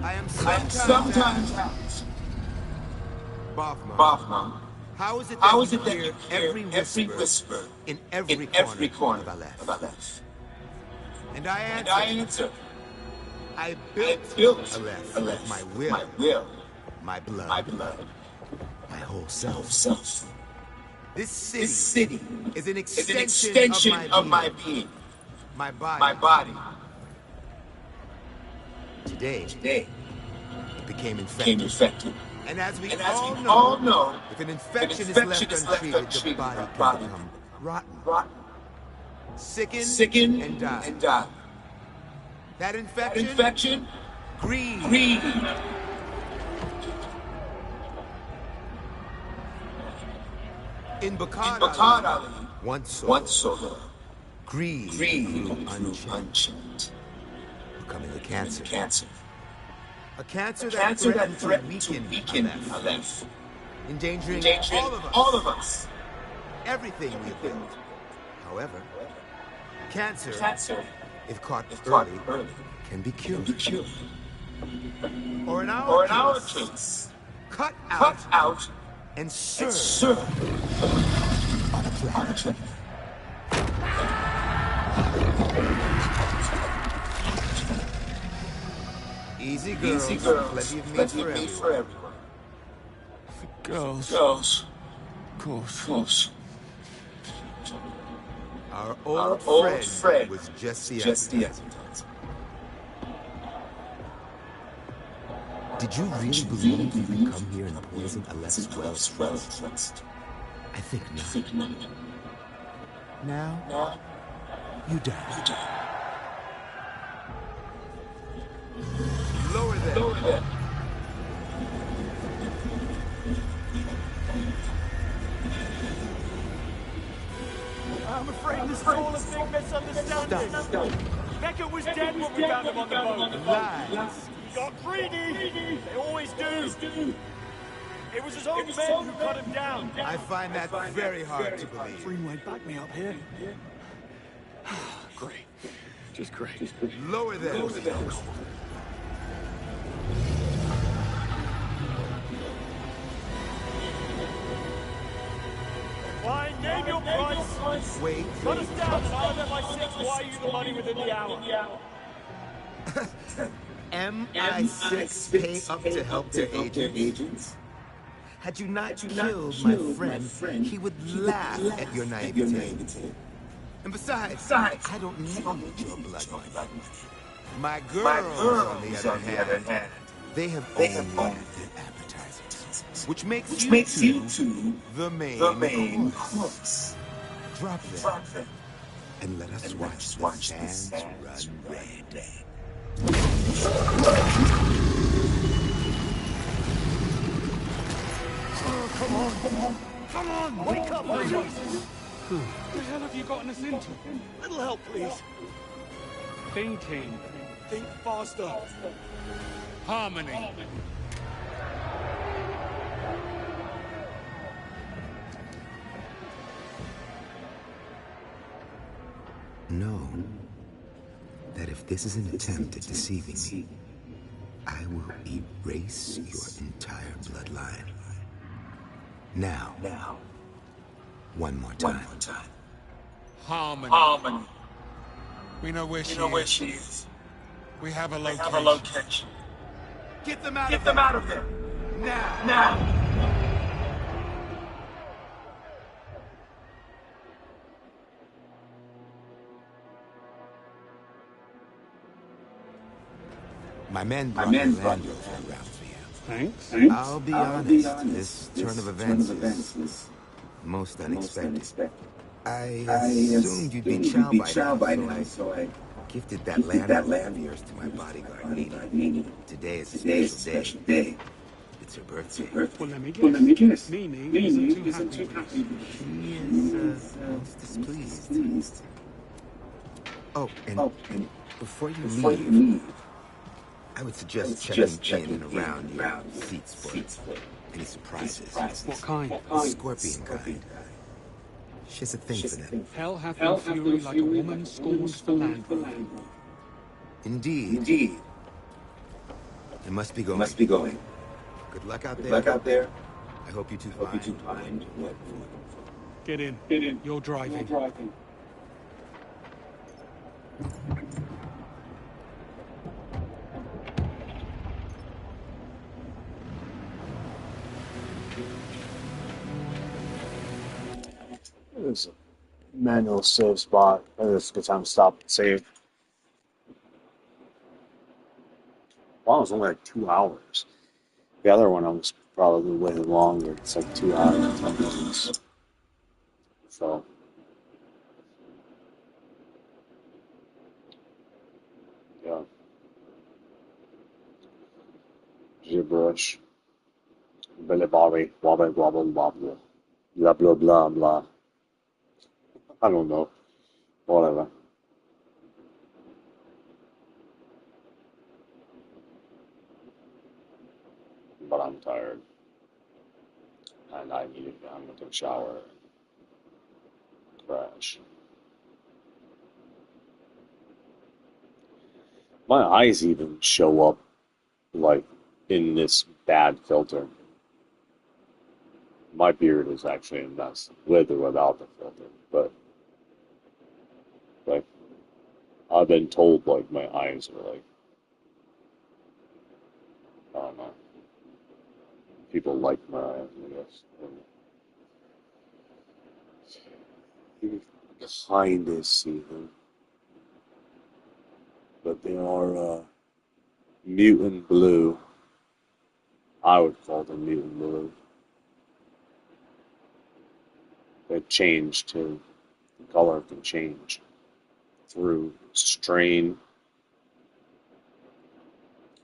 I am Sometimes Boffman. How is it that you hear every whisper in every corner of our left? And I answer, I built Aleph with my will, my blood, my whole self. This city is an extension of my being, my body. Today, it became infected. And as we all know, if an infection is left untreated, the body can become rotten, sicken, and die. That infection? Greed. In Bakad Ali, once saw greed grew unchecked, becoming a cancer. A cancer that threatened to weaken Aleph, endangering all of us. Everything we built. However, cancer, if caught early, can be cured. Or in our case, cut out and serve on a platter. Easy girls, plenty of meat for everyone. Girls. Of course. Our old friend was just the advertiser. Did you really believe you could come here and poison Aleph's well-trust? I think not. Now, you die. Lower them. I'm afraid this is all a big misunderstanding. Beckett was dead when we found him on the boat. Lies. He got greedy. They always do. It was his own men who cut him down. I find that very hard to believe. Greenway, back me up here. Great. Just great. Lower them. Fine, name your price. Wait. Cut us down and I'll let my six wire you the money within the hour. MI6 pay up to help their agents? Had you not killed my friend, he would laugh at your naivete. And besides, I don't need your blood money. My girls, on the other hand, they have only their advertisers, which makes you two the main course. Drop them, and let us watch the sands run red. Come on, wake up, Amos. What the hell have you gotten us into? Little help, please. Thinking. Think faster. Harmony. Know that if this is an attempt at deceiving me, I will erase your entire bloodline. Now, one more time. Harmony. We know where she is. We have a location. Get them out of there! Now! My men brought the Land Rover around for you. Thanks. I'll be honest, this turn of events is most unexpected. I assumed you'd be chow by now, so I gifted that Land Rover of yours to my bodyguard, Nina. Today is a special day. It's her birthday. Well, let me guess. Nini isn't too happy. She is most displeased. Oh, and before you leave, I would suggest checking in and around your seats for any surprises. What kind? Scorpion kind. She has a thing for them. Hell hath no fury like a woman scorns for land. Indeed. I must be going. Good luck out there. I hope you two find what. Get in. You're driving. There's a manual save spot. I think it's a good time to stop and save. Well, it was only like 2 hours. The other one I was probably way longer. It's like 2 hours and 10 minutes. So. Yeah. Gibberish. Billy Bobby. Wobble, wobble, wobble. Blah, blah, blah, blah. I don't know. Whatever. But I'm tired. And I'm gonna take a shower and crash. My eyes even show up like in this bad filter. My beard is actually a mess with or without the filter, but like I've been told like my eyes are like I don't know. People like my eyes, I guess. You kind of see them, but they are mutant blue. I would call them mutant blue. They change too. The color can change through strain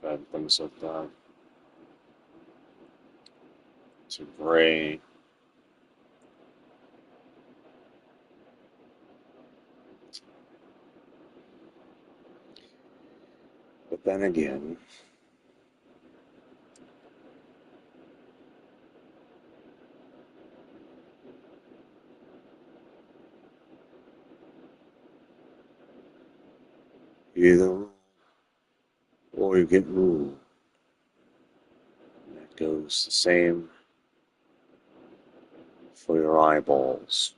and things like that. To gray. But then again, you either rule or you get ruled. And that goes the same for your eyeballs.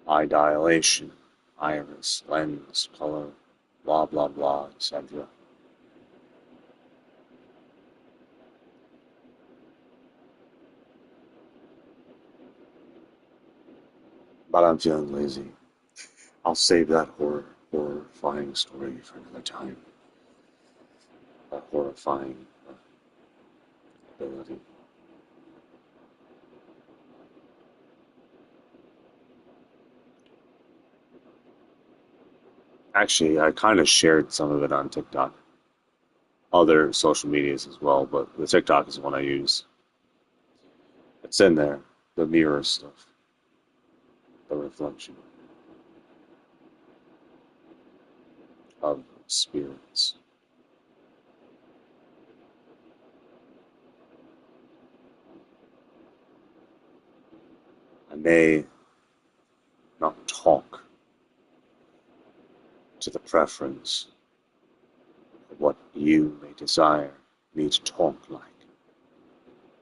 Eye dilation, iris, lens, color, blah blah blah, etc. But I'm feeling lazy. I'll save that horrifying story for another time. That horrifying ability. Actually, I kind of shared some of it on TikTok. Other social medias as well, but the TikTok is the one I use. It's in there, the mirror stuff, the reflection of spirits. I may not talk to the preference of what you may desire me to talk like,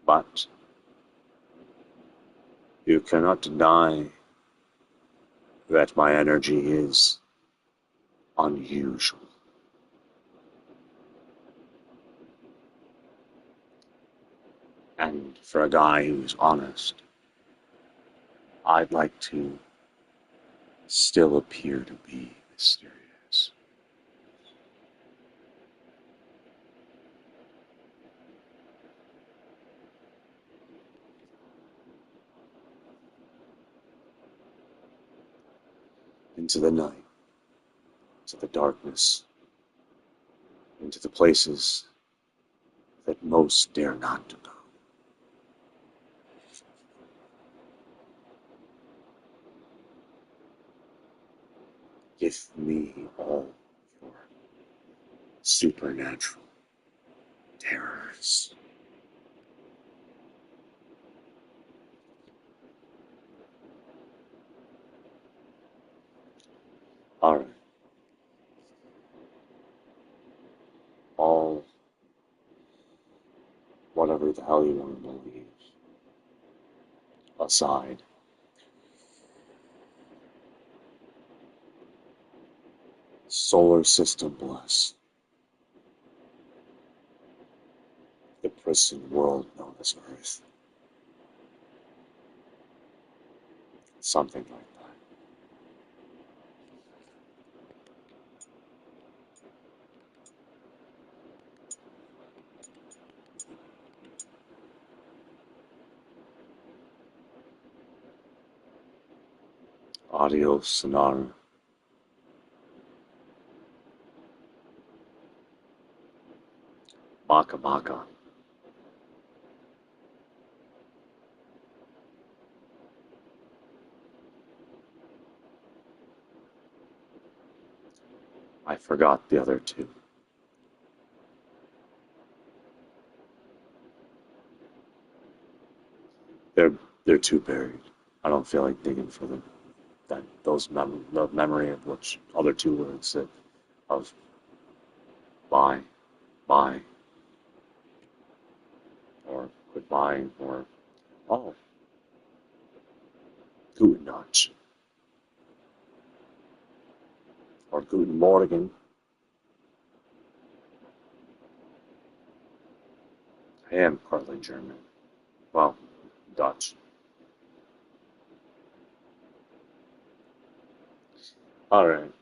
but you cannot deny that my energy is unusual. And for a guy who's honest, I'd like to still appear to be mysterious. Into the night, into the darkness, into the places that most dare not to go. Give me all your supernatural terrors. Alright. All whatever the hell you want to believe aside, solar system bless the prison world known as Earth. Something like that. Audio sonara. Baka baka. I forgot the other two. They're too buried. I don't feel like digging for them. The memory of which other two words that of bye, bye, or goodbye, or oh, guten Nacht, or guten Morgen, am partly German. Well, Dutch. Alright.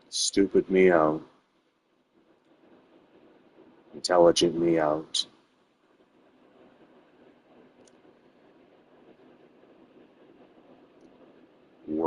Stupid me out. Intelligent me out.